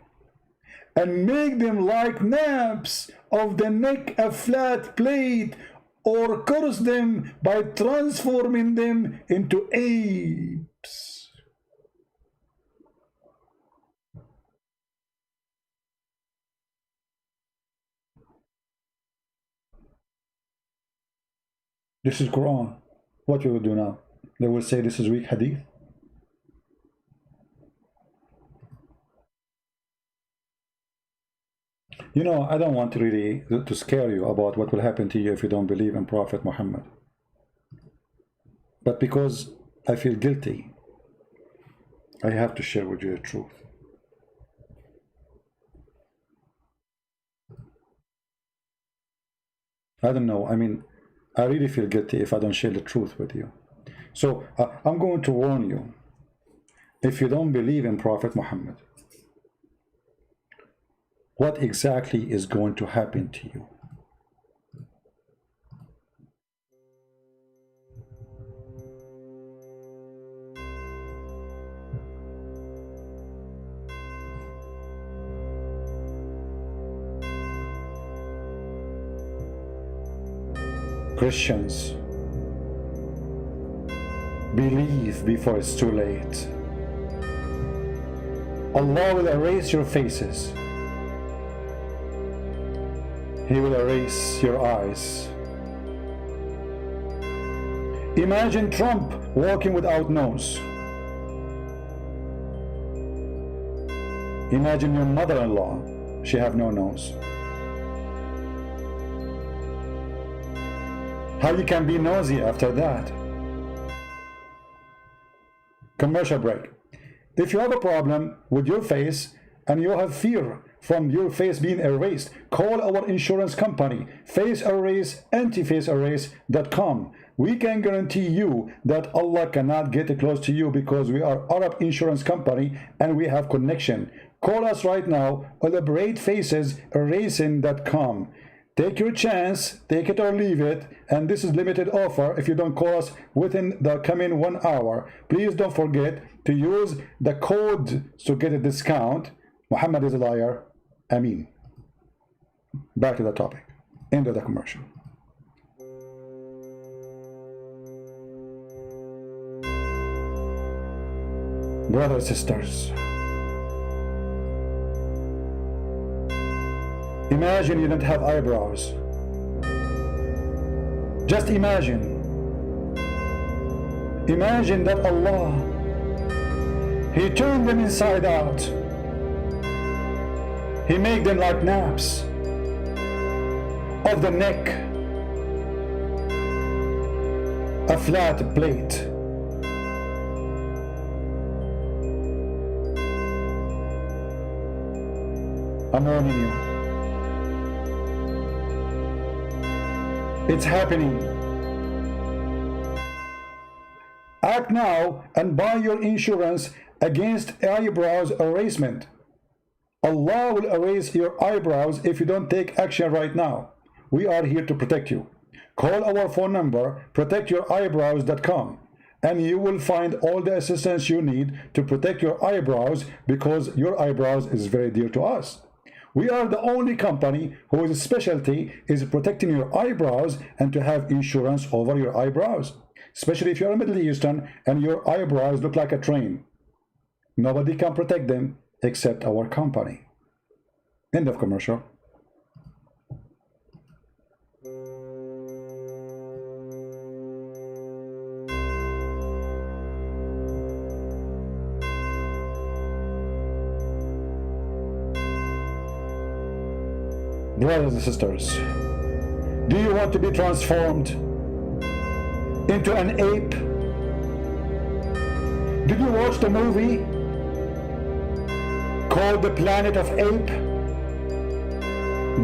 And make them like naps of the neck, a flat plate, or curse them by transforming them into apes. This is Quran. What we will do now? They will say this is weak hadith. You know, I don't want to really to scare you about what will happen to you if you don't believe in Prophet Muhammad. But because I feel guilty, I have to share with you the truth. I don't know. I mean, I really feel guilty if I don't share the truth with you. So I'm going to warn you, if you don't believe in Prophet Muhammad, what exactly is going to happen to you? Christians, believe before it's too late. Allah will erase your faces. He will erase your eyes. Imagine Trump walking without nose. Imagine your mother-in-law, she have no nose. How you can be nosy after that? Commercial break. If you have a problem with your face and you have fear from your face being erased, call our insurance company, faceerase.antifaceerase.com. We can guarantee you that Allah cannot get close to you because we are Arab insurance company and we have connection. Call us right now, elaboratefaceserasing.com. Take your chance, take it or leave it, and this is limited offer if you don't call us within the coming 1 hour. Please don't forget to use the code to get a discount. Muhammad is a liar. Ameen. Back to the topic. End of the commercial. Brothers and sisters, imagine you don't have eyebrows. Just imagine. Imagine that Allah, He turned them inside out. He made them like naps of the neck, a flat plate. I'm warning you. It's happening. Act now and buy your insurance against eyebrows erasement. Allah will erase your eyebrows if you don't take action right now. We are here to protect you. Call our phone number, protectyoureyebrows.com, and you will find all the assistance you need to protect your eyebrows because your eyebrows is very dear to us. We are the only company whose specialty is protecting your eyebrows and to have insurance over your eyebrows, especially if you're a Middle Eastern and your eyebrows look like a train. Nobody can protect them except our company. End of commercial. Brothers and sisters, do you want to be transformed into an ape? Did you watch the movie called The Planet of Ape?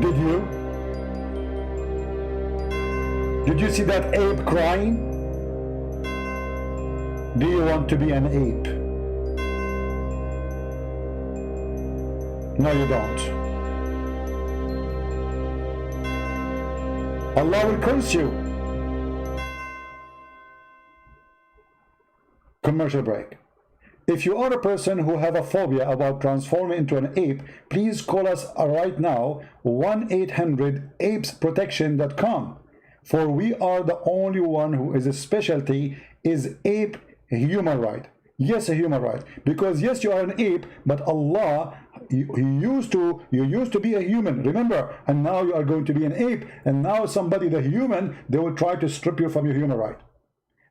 Did you? Did you see that ape crying? Do you want to be an ape? No, you don't. Allah will curse you. Commercial break. If you are a person who have a phobia about transforming into an ape, please call us right now, 1-800-APESProtection.com, for we are the only one who is a specialty is ape human right. Yes, a human right, because yes, you are an ape, but Allah, you used to be a human, remember, and now you are going to be an ape, and now somebody, the human, they will try to strip you from your human right.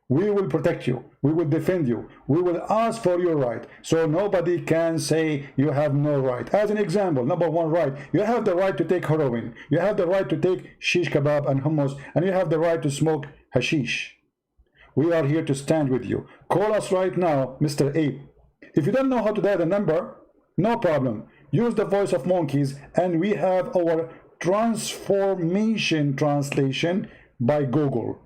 We will protect you. We will defend you. We will ask for your right. So nobody can say you have no right. As an example, number one right, you have the right to take heroin. You have the right to take shish kebab and hummus, and you have the right to smoke hashish. We are here to stand with you. Call us right now, Mr. Ape. If you don't know how to dial the number, no problem. Use the voice of monkeys, and we have our transformation translation by Google.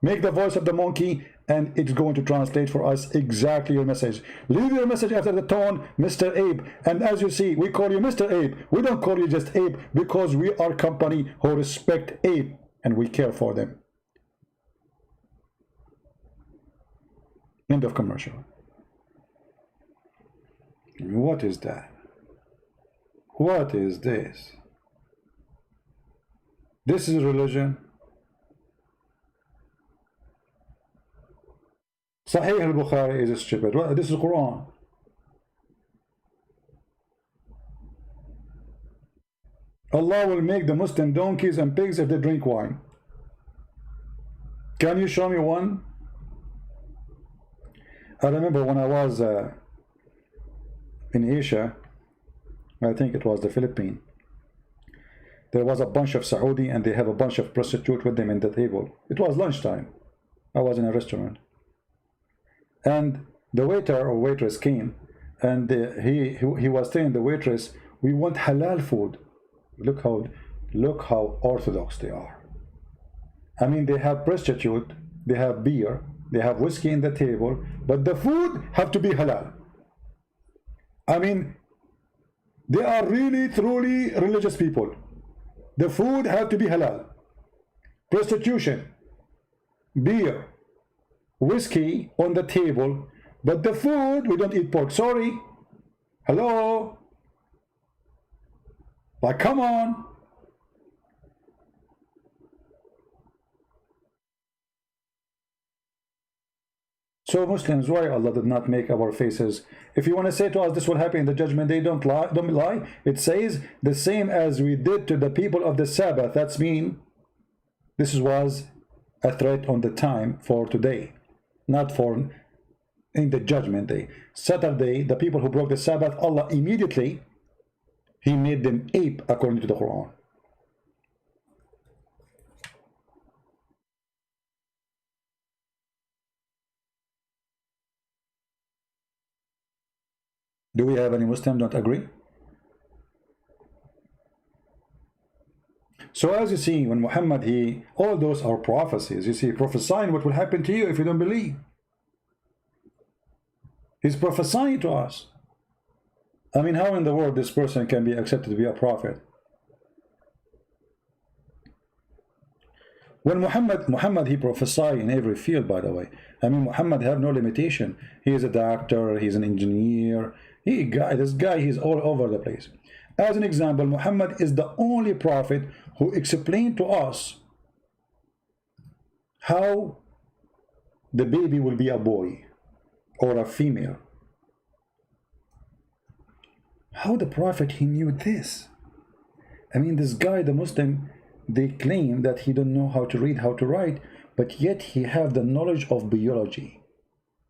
Make the voice of the monkey and it's going to translate for us exactly your message. Leave your message after the tone, Mr. Ape. And as you see, we call you Mr. Ape. We don't call you just Ape because we are a company who respect ape and we care for them. End of commercial. What is that? What is this? This is religion. Sahih al-Bukhari is stupid. Well, this is Quran. Allah will make the Muslim donkeys and pigs if they drink wine. Can you show me one? I remember when I was in Asia, I think it was the Philippines, there was a bunch of Saudi and they have a bunch of prostitutes with them in the table. It was lunchtime. I was in a restaurant. And The waiter or waitress came, and he was telling the waitress, we want halal food. Look how orthodox they are. I mean, they have prostitute, they have beer, they have whiskey in the table, but the food have to be halal. I mean, they are really truly religious people. The food have to be halal. Prostitution, beer, whiskey on the table, but the food, we don't eat pork. Sorry. Hello? Like, come on. So Muslims, why Allah did not make our faces? If you want to say to us this will happen in the judgment day, don't lie. It says the same as we did to the people of the Sabbath. That's mean this was a threat on the time for today, not for in the judgment day. Saturday, the people who broke the Sabbath, Allah immediately, He made them ape according to the Quran. Do we have any Muslims don't agree? So as you see, when Muhammad, all those are prophecies. You see, prophesying what will happen to you if you don't believe. He's prophesying to us. I mean, how in the world this person can be accepted to be a prophet? When Muhammad, he prophesied in every field, by the way. I mean, Muhammad have no limitation. He is a doctor, he's an engineer. This guy, he's all over the place. As an example, Muhammad is the only prophet who explained to us how the baby will be a boy or a female. How the prophet, he knew this? I mean, this guy, the Muslim, they claim that he don't know how to read, how to write, but yet he have the knowledge of biology.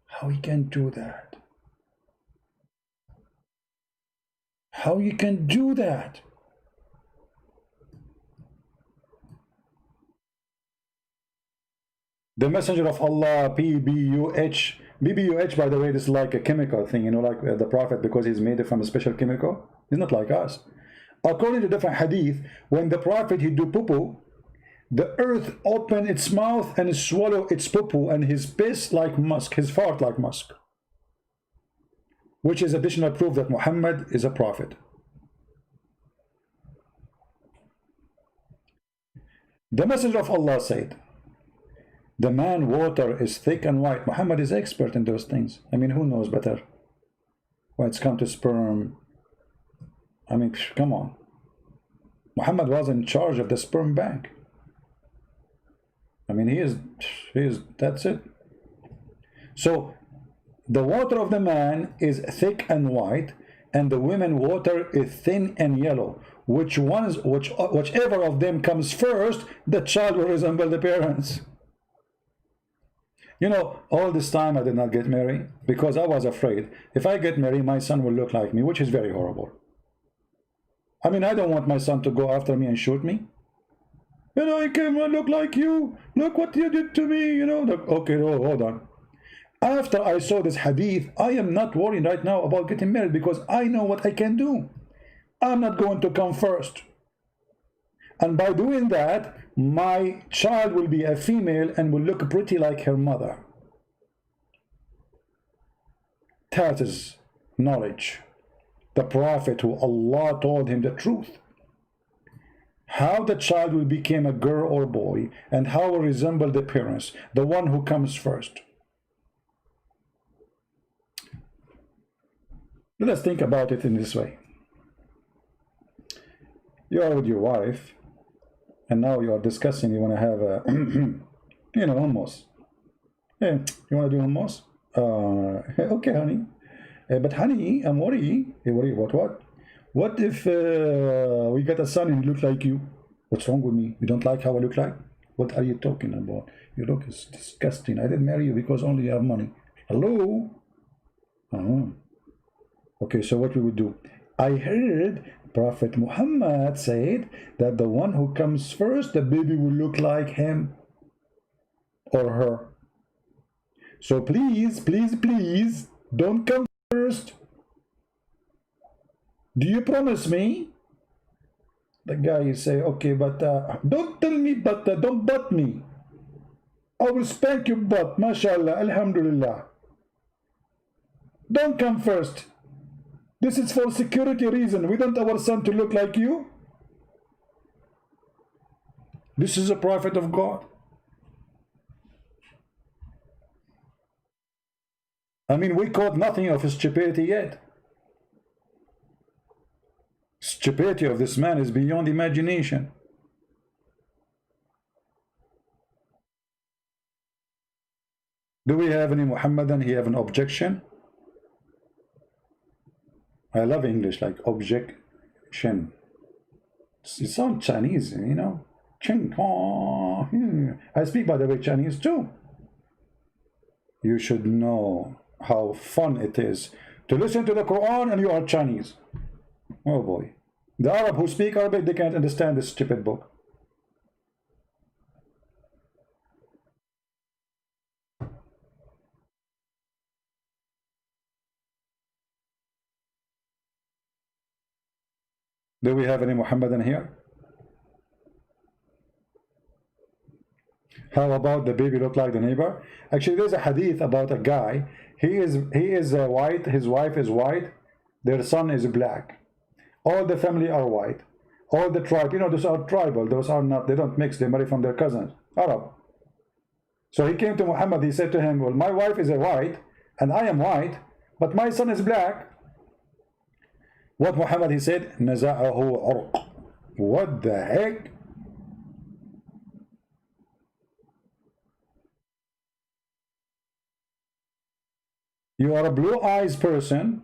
How he can do that? How you can do that? The messenger of Allah, PBUH. BBUH, by the way, this is like a chemical thing, you know, like the prophet, because he's made it from a special chemical. He's not like us. According to different hadith, when the prophet, he do poo-poo, the earth open its mouth and swallow its poo-poo, and his piss like musk, his fart like musk. Which is additional proof that Muhammad is a prophet. The messenger of Allah said, the man water is thick and white. Muhammad is expert in those things. I mean, who knows better? When it's come to sperm, I mean, come on. Muhammad was in charge of the sperm bank. I mean, he is, that's it. So, the water of the man is thick and white, and the women water is thin and yellow. Whichever of them comes first, the child will resemble the parents. You know, all this time I did not get married because I was afraid if I get married, my son will look like me, which is very horrible. I mean, I don't want my son to go after me and shoot me. You know, I came and look like you. Look what you did to me. You know, okay, oh, hold on. After I saw this hadith, I am not worried right now about getting married because I know what I can do. I'm not going to come first. And by doing that, my child will be a female and will look pretty like her mother. That is knowledge. The prophet who Allah told him the truth. How the child will become a girl or boy and how will resemble the parents, the one who comes first. Let us think about it in this way. You are with your wife, and now you are discussing, you want to have a, you know, hummus. Hey, you want to do hummus? Okay, honey. But honey, I'm worried. Hey, worried about what? What if we got a son and look like you? What's wrong with me? You don't like how I look like? What are you talking about? You look is disgusting. I didn't marry you because only you have money. Hello? Okay, so what we would do? I heard Prophet Muhammad said that the one who comes first, the baby will look like him or her. So please, please, please, don't come first. Do you promise me? The guy say, okay, but don't tell me, but don't butt me. I will spank your butt, mashallah, alhamdulillah. Don't come first. This is for security reason. We don't want our son to look like you. This is a prophet of God. I mean, we caught nothing of his stupidity yet. Stupidity of this man is beyond imagination. Do we have any Muhammadan? He have an objection? I love English, like objection. It sounds Chinese, you know. I speak, by the way, Chinese too. You should know how fun it is to listen to the Quran and you are Chinese. Oh boy. The Arab who speak Arabic, they can't understand this stupid book. Do we have any Muhammadan here? How about the baby look like the neighbor? Actually, there's a hadith about a guy. He is white, his wife is white, their son is black. All the family are white. All the tribe, you know, those are tribal, those are not, they don't mix, they marry from their cousins, Arab. So he came to Muhammad, he said to him, well, my wife is a white, and I am white, but my son is black. What Muhammad, he said, نزعه عرق. What the heck? You are a blue-eyes person,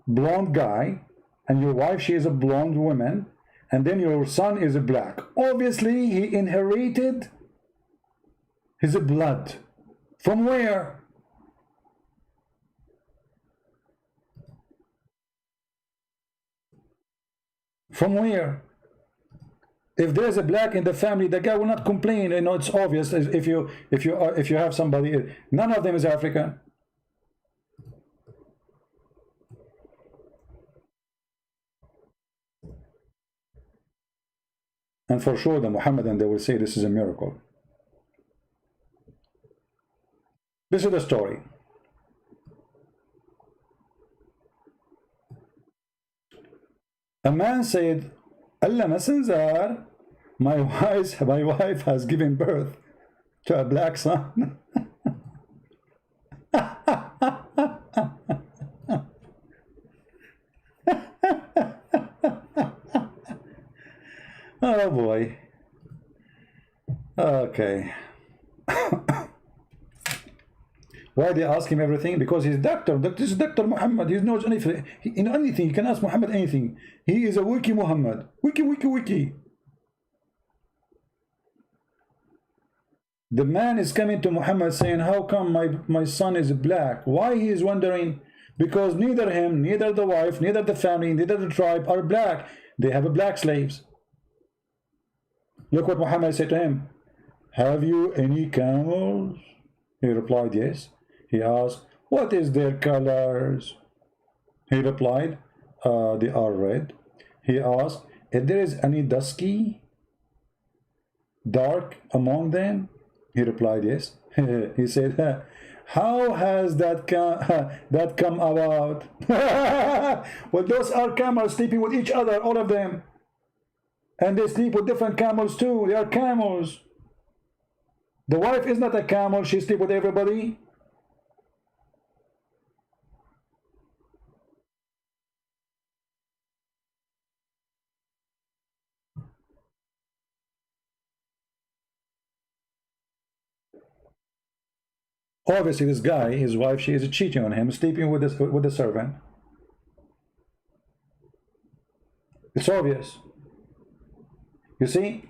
blonde guy, and your wife, she is a blonde woman, and then your son is a black. Obviously, he inherited his blood. From where? From where? If there's a black in the family, the guy will not complain. You know, it's obvious. If you have somebody, none of them is African. And for sure, the Muhammadan, they will say this is a miracle. This is the story. A man said, Allah Messenger, my wife has given birth to a black son. Oh boy. Okay. Why they ask him everything? Because he's doctor. This is Dr. Muhammad. He knows anything. In anything, you can ask Muhammad anything. He is a wiki Muhammad. Wiki. The man is coming to Muhammad saying, how come my son is black? Why he is wondering? Because neither him, neither the wife, neither the family, neither the tribe are black. They have a black slaves. Look what Muhammad said to him. Have you any camels? He replied, yes. He asked, what is their colors? He replied, they are red. He asked, if there is any dusky, dark among them? He replied, yes. He said, how has that come about? Well, those are camels sleeping with each other, all of them. And they sleep with different camels too. They are camels. The wife is not a camel. She sleeps with everybody. Obviously, this guy, his wife, she is cheating on him, sleeping with the servant. It's obvious. You see?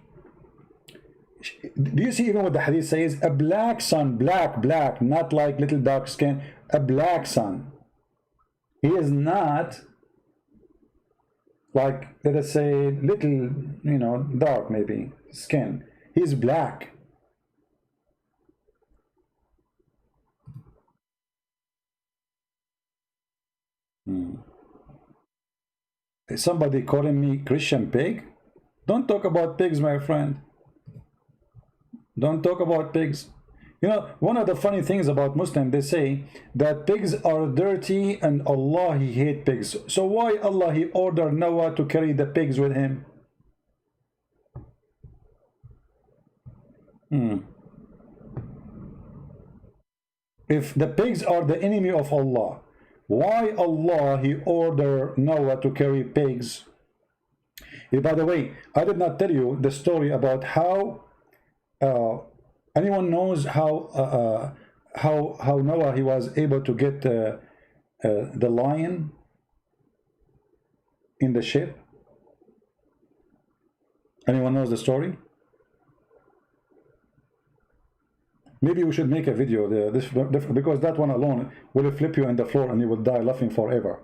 Do you see even what the hadith says? A black son, black, not like little dark skin. A black son. He is not like, let us say, little, you know, dark maybe skin. He's black. Is somebody calling me Christian pig? Don't talk about pigs, my friend. Don't talk about pigs. You know, one of the funny things about Muslims, they say that pigs are dirty and Allah, he hate pigs. So why Allah, he ordered Noah to carry the pigs with him? If the pigs are the enemy of Allah, why Allah, he ordered Noah to carry pigs? By the way, I did not tell you the story about how anyone knows how Noah, he was able to get the lion in the ship? Anyone knows the story? Maybe we should make a video there, because that one alone will flip you on the floor and you will die laughing forever.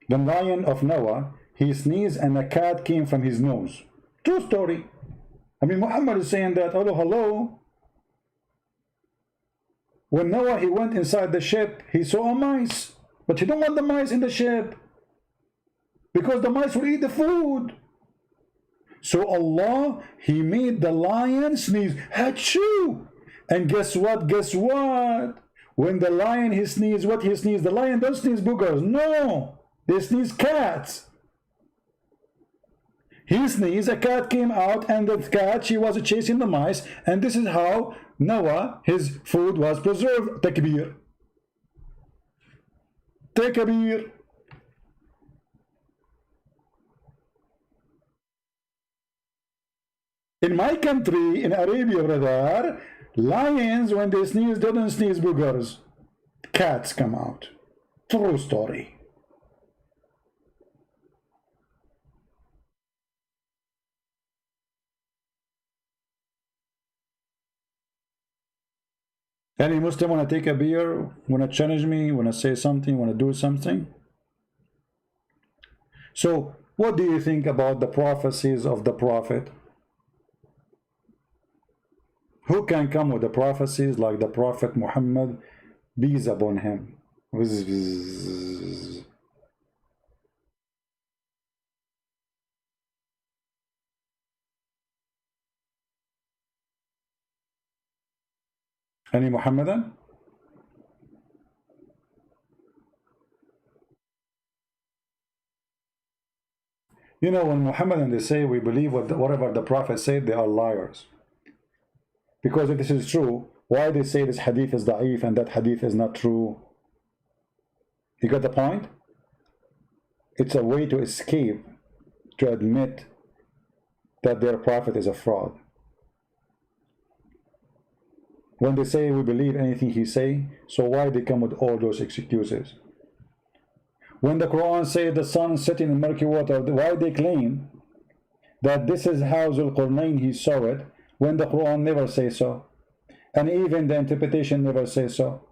The lion of Noah, he sneezed and a cat came from his nose. True story. I mean, Muhammad is saying that, hello. When Noah, he went inside the ship, he saw a mice. But he don't want the mice in the ship, because the mice will eat the food. So Allah, he made the lion sneeze, Achoo! And guess what? Guess what? When the lion, he sneezed, what he sneezed? The lion don't sneeze boogers. No! They sneeze cats. He sneezed, a cat came out, and the cat, she was chasing the mice, and this is how Noah, his food was preserved. Takbir. Takbir. In my country, in Arabia, brother, lions, when they sneeze, they don't sneeze boogers. Cats come out. True story. Any Muslim want to take a beer, want to challenge me, want to say something, want to do something? So, what do you think about the prophecies of the Prophet? Who can come with the prophecies like the Prophet Muhammad, peace upon him? Any Muhammadan? You know, when Muhammadan, they say we believe whatever the Prophet said, they are liars. Because if this is true, why they say this hadith is da'if and that hadith is not true? You got the point? It's a way to escape, to admit that their prophet is a fraud. When they say we believe anything he say, so why they come with all those excuses? When the Quran says the sun setting in murky water, why they claim that this is how Zulqarnain he saw it, when the Quran never says so, and even the interpretation never says so?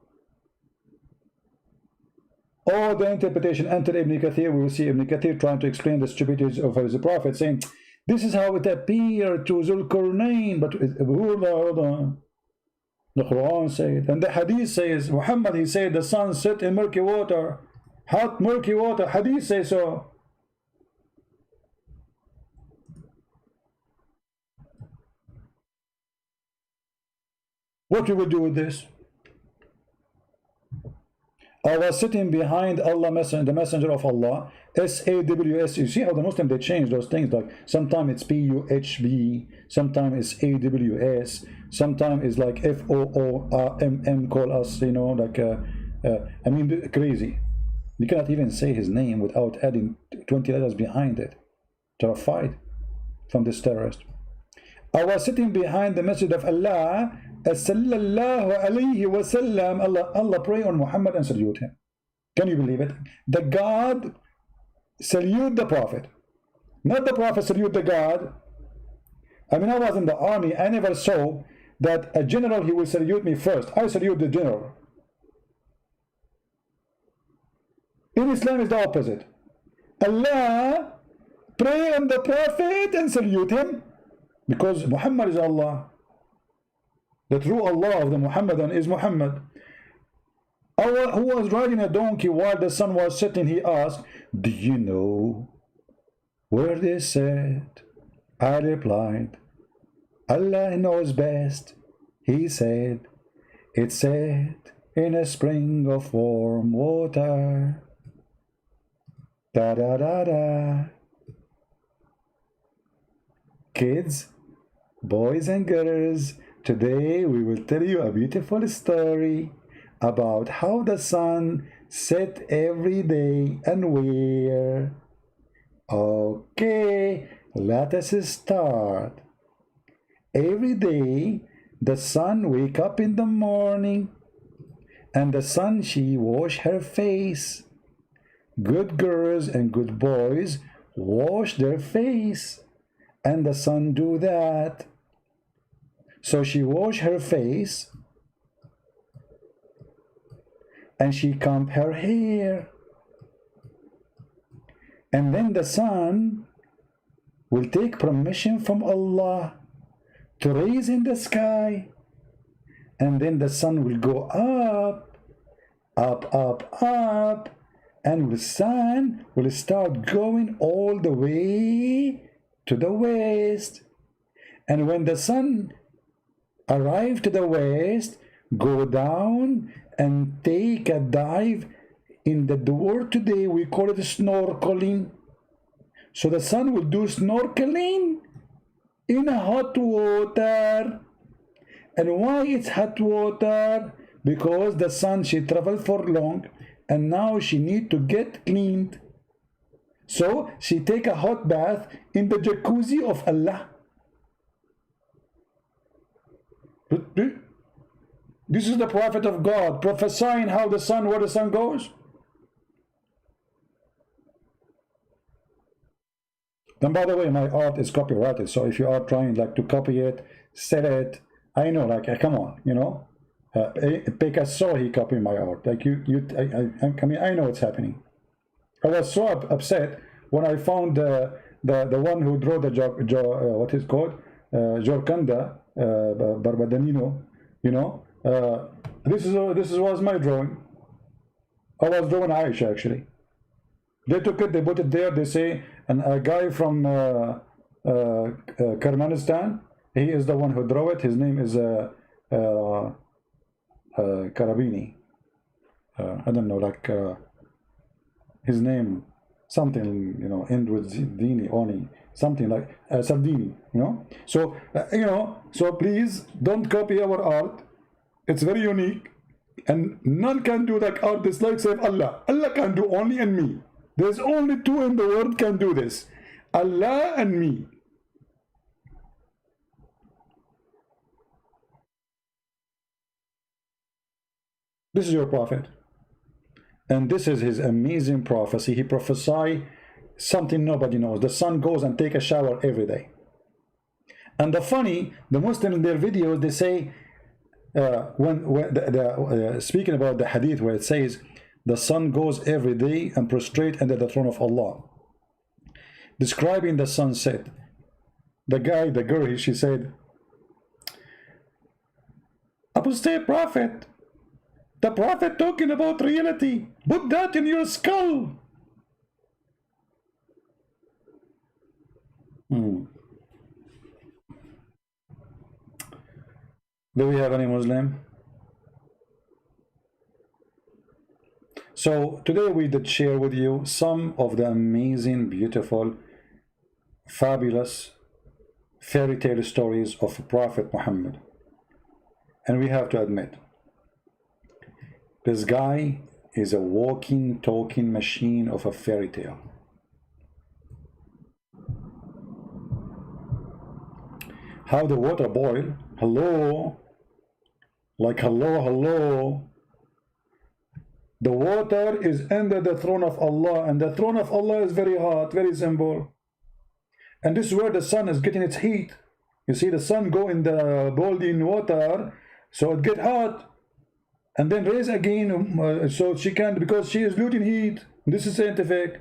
All the interpretation enter Ibn Kathir, we will see Ibn Kathir trying to explain the stupidity of his prophet, saying this is how it appeared to Zulqarnain, but hold on. The Quran said, and the Hadith says, Muhammad, he said the sun set in murky water, hot murky water. Hadith says so. What we will do with this? I was sitting behind Allah, the messenger of Allah, S-A-W-S. You see how the Muslim, they change those things. Like sometimes it's P-U-H-B, sometimes it's A-W-S, sometimes it's like F-O-O-M-M, call us, you know, like, I mean, crazy. You cannot even say his name without adding 20 letters behind it. Terrified from this terrorist. I was sitting behind the message of Allah, sallallahu alayhi wa sallam. Allah pray on Muhammad and salute him. Can you believe it? The God salute the Prophet, not the Prophet salute the God. I mean, I was in the army, I never saw that a general, he will salute me first. I salute the general. In Islam is the opposite. Allah pray on the Prophet and salute him, because Muhammad is Allah. The true Allah of the Muhammadan is Muhammad. Who was riding a donkey while the sun was setting, he asked, do you know where they said? I replied, Allah knows best. He said, it said in a spring of warm water. Da da da da. Kids, boys and girls, today we will tell you a beautiful story about how the sun set every day and where. Okay, let us start. Every day the sun wake up in the morning, and the sun she wash her face. Good girls and good boys wash their face, and the sun do that. So she wash her face, and she comb her hair, and then the sun will take permission from Allah to raise in the sky, and then the sun will go up, up, up, up, and the sun will start going all the way to the west. And when the sun arrive to the west, go down and take a dive in the word today we call it snorkeling. So the sun will do snorkeling in hot water. And why it's hot water? Because the sun she traveled for long, and now she need to get cleaned. So she take a hot bath in the jacuzzi of Allah. This is the prophet of God prophesying how the sun, where the sun goes. And by the way, my art is copyrighted, so if you are trying like to copy it, sell it, I know, like, come on, you know, Picasso, he copied my art. Like I mean, I know it's happening. I was so upset when I found the one who drew the what is called Giorcanda Barbadanino. You know, this was my drawing. I was drawing Aisha actually. They took it, they put it there. They say, and a guy from Kermanistan, he is the one who drew it. His name is Karabini. I don't know, like his name, something, you know, end with Dini, Oni, something like Sardini, you know. So, you know, so please don't copy our art. It's very unique, and none can do like artists like save Allah. Allah can do only and me. There's only two in the world can do this, Allah and me. This is your prophet, and this is his amazing prophecy. He prophesied something nobody knows. The sun goes and take a shower every day. And the Muslims in their videos, they say, speaking about the hadith where it says the sun goes every day and prostrate under the throne of Allah, describing the sunset, the girl, she said, apostate prophet, the prophet talking about reality, put that in your skull. Do we have any Muslim? So today we did share with you some of the amazing, beautiful, fabulous fairy tale stories of Prophet Muhammad. And we have to admit, this guy is a walking, talking machine of a fairy tale. How the water boil, hello, like hello, hello. The water is under the throne of Allah, and the throne of Allah is very hot, very simple. And this is where the sun is getting its heat. You see the sun go in the boiling water, so it get hot, and then raise again, so she can, because she is losing heat. This is scientific.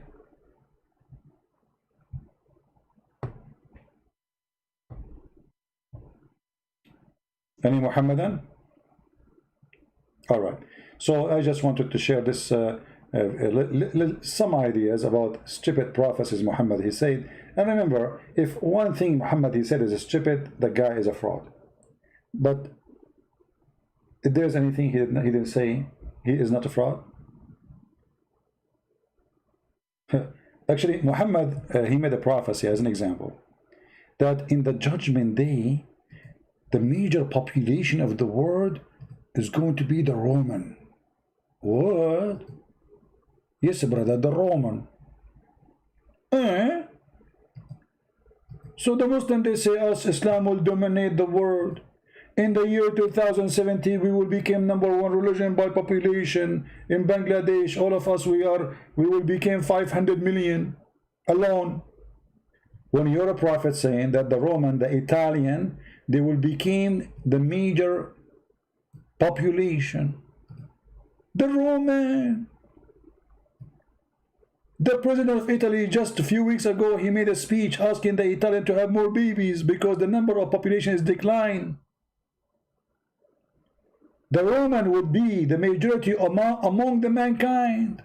Any Muhammadan? All right. So I just wanted to share this some ideas about stupid prophecies Muhammad he said. And remember, if one thing Muhammad he said is stupid, the guy is a fraud. But if there's anything he didn't say, he is not a fraud. Actually, Muhammad he made a prophecy as an example that in the judgment day, the major population of the world is going to be the Roman. What? Yes, brother, the Roman. So the Muslims, they say us, Islam will dominate the world. In the year 2070, we will become #1 religion by population. In Bangladesh, all of us, we will become 500 million alone. When you're a prophet saying that the Roman, the Italian, they will become the major population. The Roman. The president of Italy just a few weeks ago, he made a speech asking the Italian to have more babies because the number of population is declined. The Roman would be the majority among the mankind.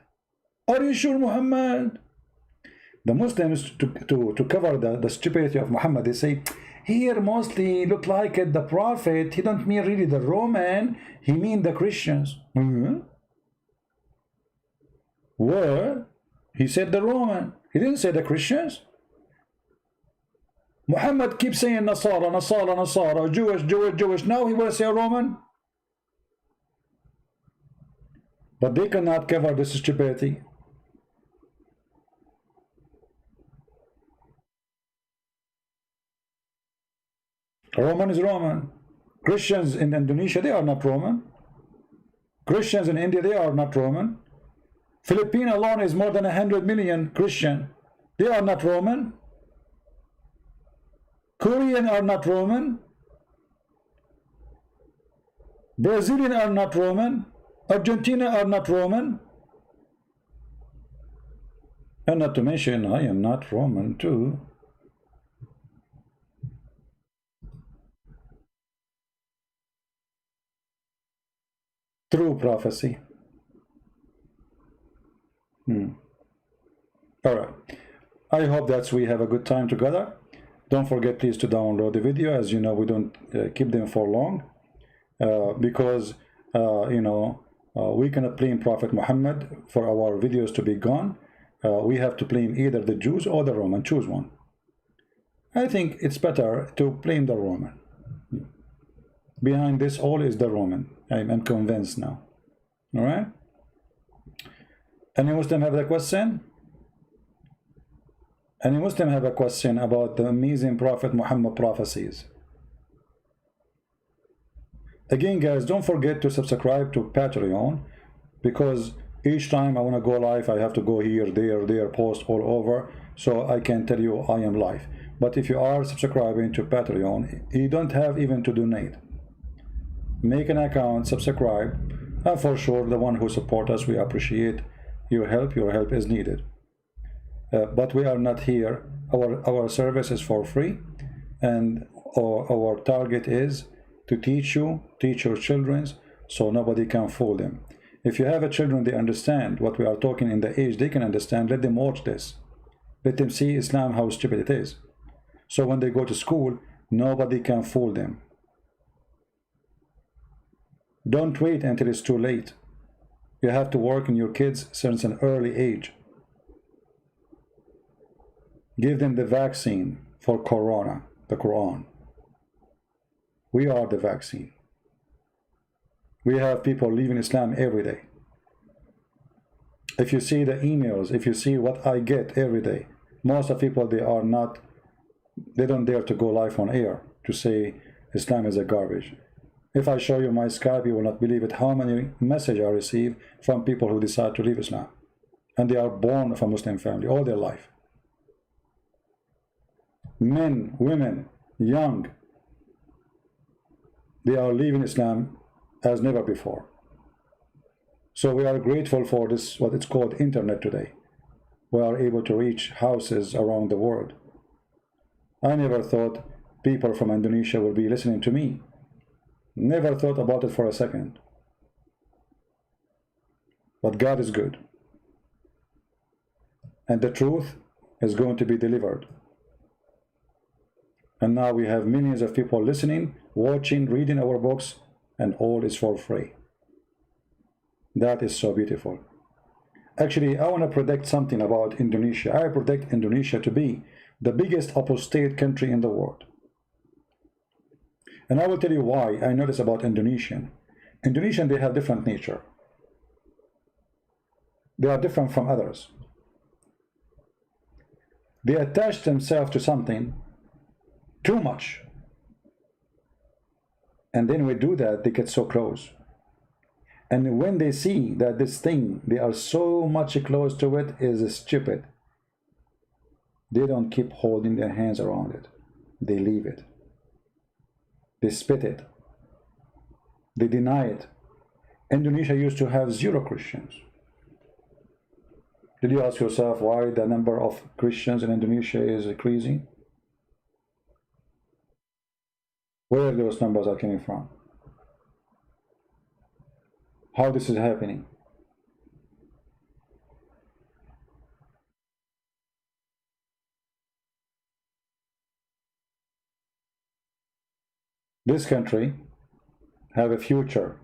Are you sure, Muhammad? The Muslims, to cover the stupidity of Muhammad, they say, here mostly look like the prophet. He don't mean really the Roman. He mean the Christians. What? He said the Roman. He didn't say the Christians. Muhammad keeps saying Nasara, Nasara, Nasara, Jewish, Jewish, Jewish. Now he will say Roman. But they cannot cover this stupidity. Roman is Roman. Christians in Indonesia, they are not Roman. Christians in India, they are not Roman. Philippines alone is more than 100 million Christian. They are not Roman. Korean are not Roman. Brazilian are not Roman. Argentina are not Roman. And not to mention, I am not Roman too. True prophecy. All right. I hope that we have a good time together. Don't forget, please, to download the video. As you know, we don't keep them for long because, we cannot blame Prophet Muhammad for our videos to be gone. We have to blame either the Jews or the Roman. Choose one. I think it's better to blame the Roman. Behind this all is the Roman. I'm convinced now. All right? Any Muslim have a question? Any Muslim have a question about the amazing Prophet Muhammad prophecies? Again, guys, don't forget to subscribe to Patreon, because each time I want to go live, I have to go here, there, post all over, so I can tell you I am live. But if you are subscribing to Patreon, you don't have even to donate. Make an account, subscribe, and for sure, the one who support us, we appreciate your help. Your help is needed. But we are not here. Our service is for free, and our target is to teach you, teach your children, so nobody can fool them. If you have a children, they understand what we are talking in the age, they can understand. Let them watch this. Let them see Islam, how stupid it is. So when they go to school, nobody can fool them. Don't wait until it's too late. You have to work in your kids since an early age. Give them the vaccine for Corona, the Quran. We are the vaccine. We have people leaving Islam every day. If you see the emails, if you see what I get every day, most of people, they don't dare to go live on air to say Islam is a garbage. If I show you my Skype, you will not believe it, how many messages I receive from people who decide to leave Islam. And they are born of a Muslim family all their life. Men, women, young, they are leaving Islam as never before. So we are grateful for this, what it's called internet today. We are able to reach houses around the world. I never thought people from Indonesia would be listening to me. Never thought about it for a second. But God is good. And the truth is going to be delivered. And now we have millions of people listening, watching, reading our books, and all is for free. That is so beautiful. Actually, I want to predict something about Indonesia. I predict Indonesia to be the biggest apostate country in the world. And I will tell you why I know this about Indonesian. Indonesian, they have different nature. They are different from others. They attach themselves to something too much. And then we do that, they get so close. And when they see that this thing, they are so much close to it, is stupid, they don't keep holding their hands around it. They leave it. They spit it. They deny it. Indonesia used to have 0 Christians. Did you ask yourself why the number of Christians in Indonesia is increasing? Where those numbers are coming from? How this is happening? This country have a future,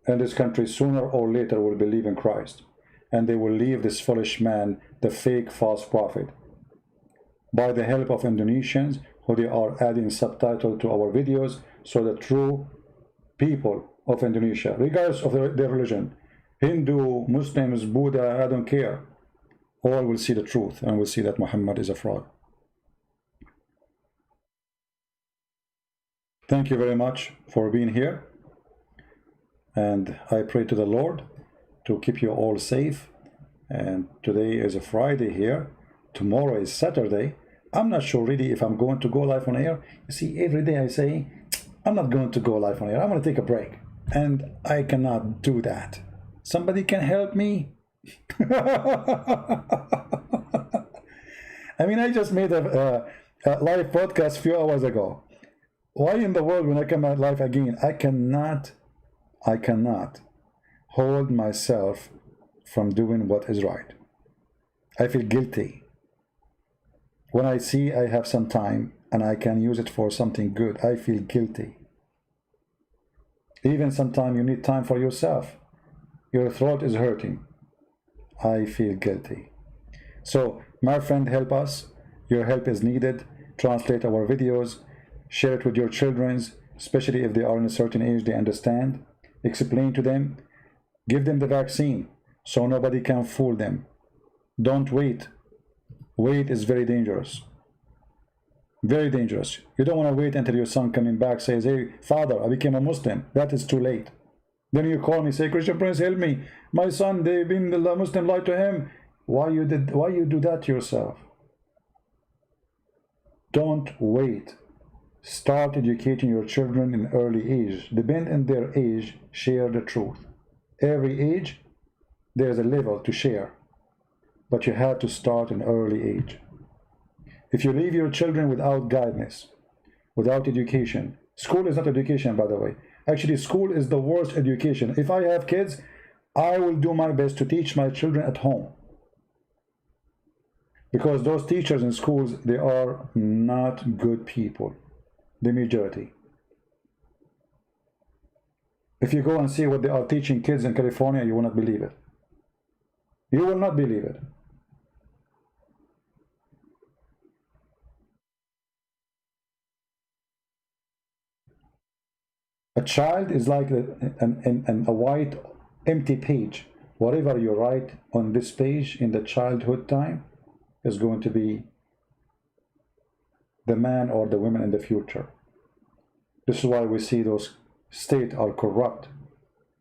and this country sooner or later will believe in Christ, and they will leave this foolish man, the fake false prophet, by the help of Indonesians, who they are adding subtitle to our videos, so the true people of Indonesia, regardless of their religion, Hindu, Muslims, Buddha, I don't care, all will see the truth and will see that Muhammad is a fraud. Thank you very much for being here, and I pray to the Lord to keep you all safe. And today is a Friday here, tomorrow is Saturday. I'm not sure really if I'm going to go live on air. You see, every day I say I'm not going to go live on air, I'm going to take a break, and I cannot do that. Somebody can help me. I mean, I just made a live podcast a few hours ago. Why in the world, when I come out live again, I cannot hold myself from doing what is right. I feel guilty. When I see I have some time and I can use it for something good, I feel guilty. Even sometimes you need time for yourself. Your throat is hurting. I feel guilty. So, my friend, help us. Your help is needed. Translate our videos. Share it with your children, especially if they are in a certain age they understand. Explain to them. Give them the vaccine so nobody can fool them. Don't wait. Wait is very dangerous. Very dangerous. You don't want to wait until your son coming back says, hey, father, I became a Muslim. That is too late. Then you call me, say, Christian Prince, help me. My son, they've been the Muslim lied to him. Why you do that to yourself? Don't wait. Start educating your children in early age. Depend on their age, share the truth. Every age, there's a level to share. But you have to start in early age. If you leave your children without guidance, without education, school is not education, by the way. Actually, school is the worst education. If I have kids, I will do my best to teach my children at home. Because those teachers in schools, they are not good people. The majority. If you go and see what they are teaching kids in California, you will not believe it. You will not believe it. A child is like a white empty page. Whatever you write on this page in the childhood time is going to be the man or the woman in the future. This is why we see those states are corrupt.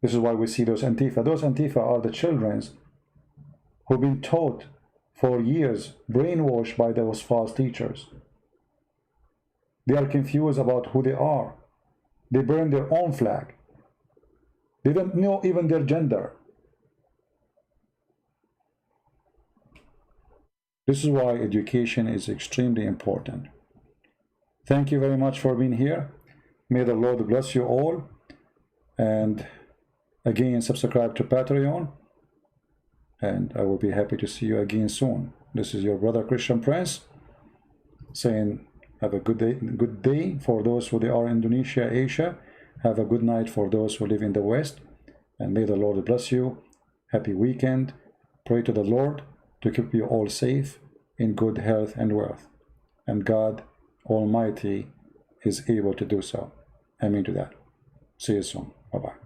This is why we see those Antifa. Those Antifa are the children who've been taught for years, brainwashed by those false teachers. They are confused about who they are. They burn their own flag. They don't know even their gender. This is why education is extremely important. Thank you very much for being here. May the Lord bless you all. And again, subscribe to Patreon. and I will be happy to see you again soon. This is your brother Christian Prince saying have a good day for those who are in Indonesia, Asia. Have a good night for those who live in the West, and may the Lord bless you. Happy weekend. Pray to the Lord to keep you all safe in good health and wealth, and God Almighty is able to do so. Amen to that. See you soon. Bye-bye.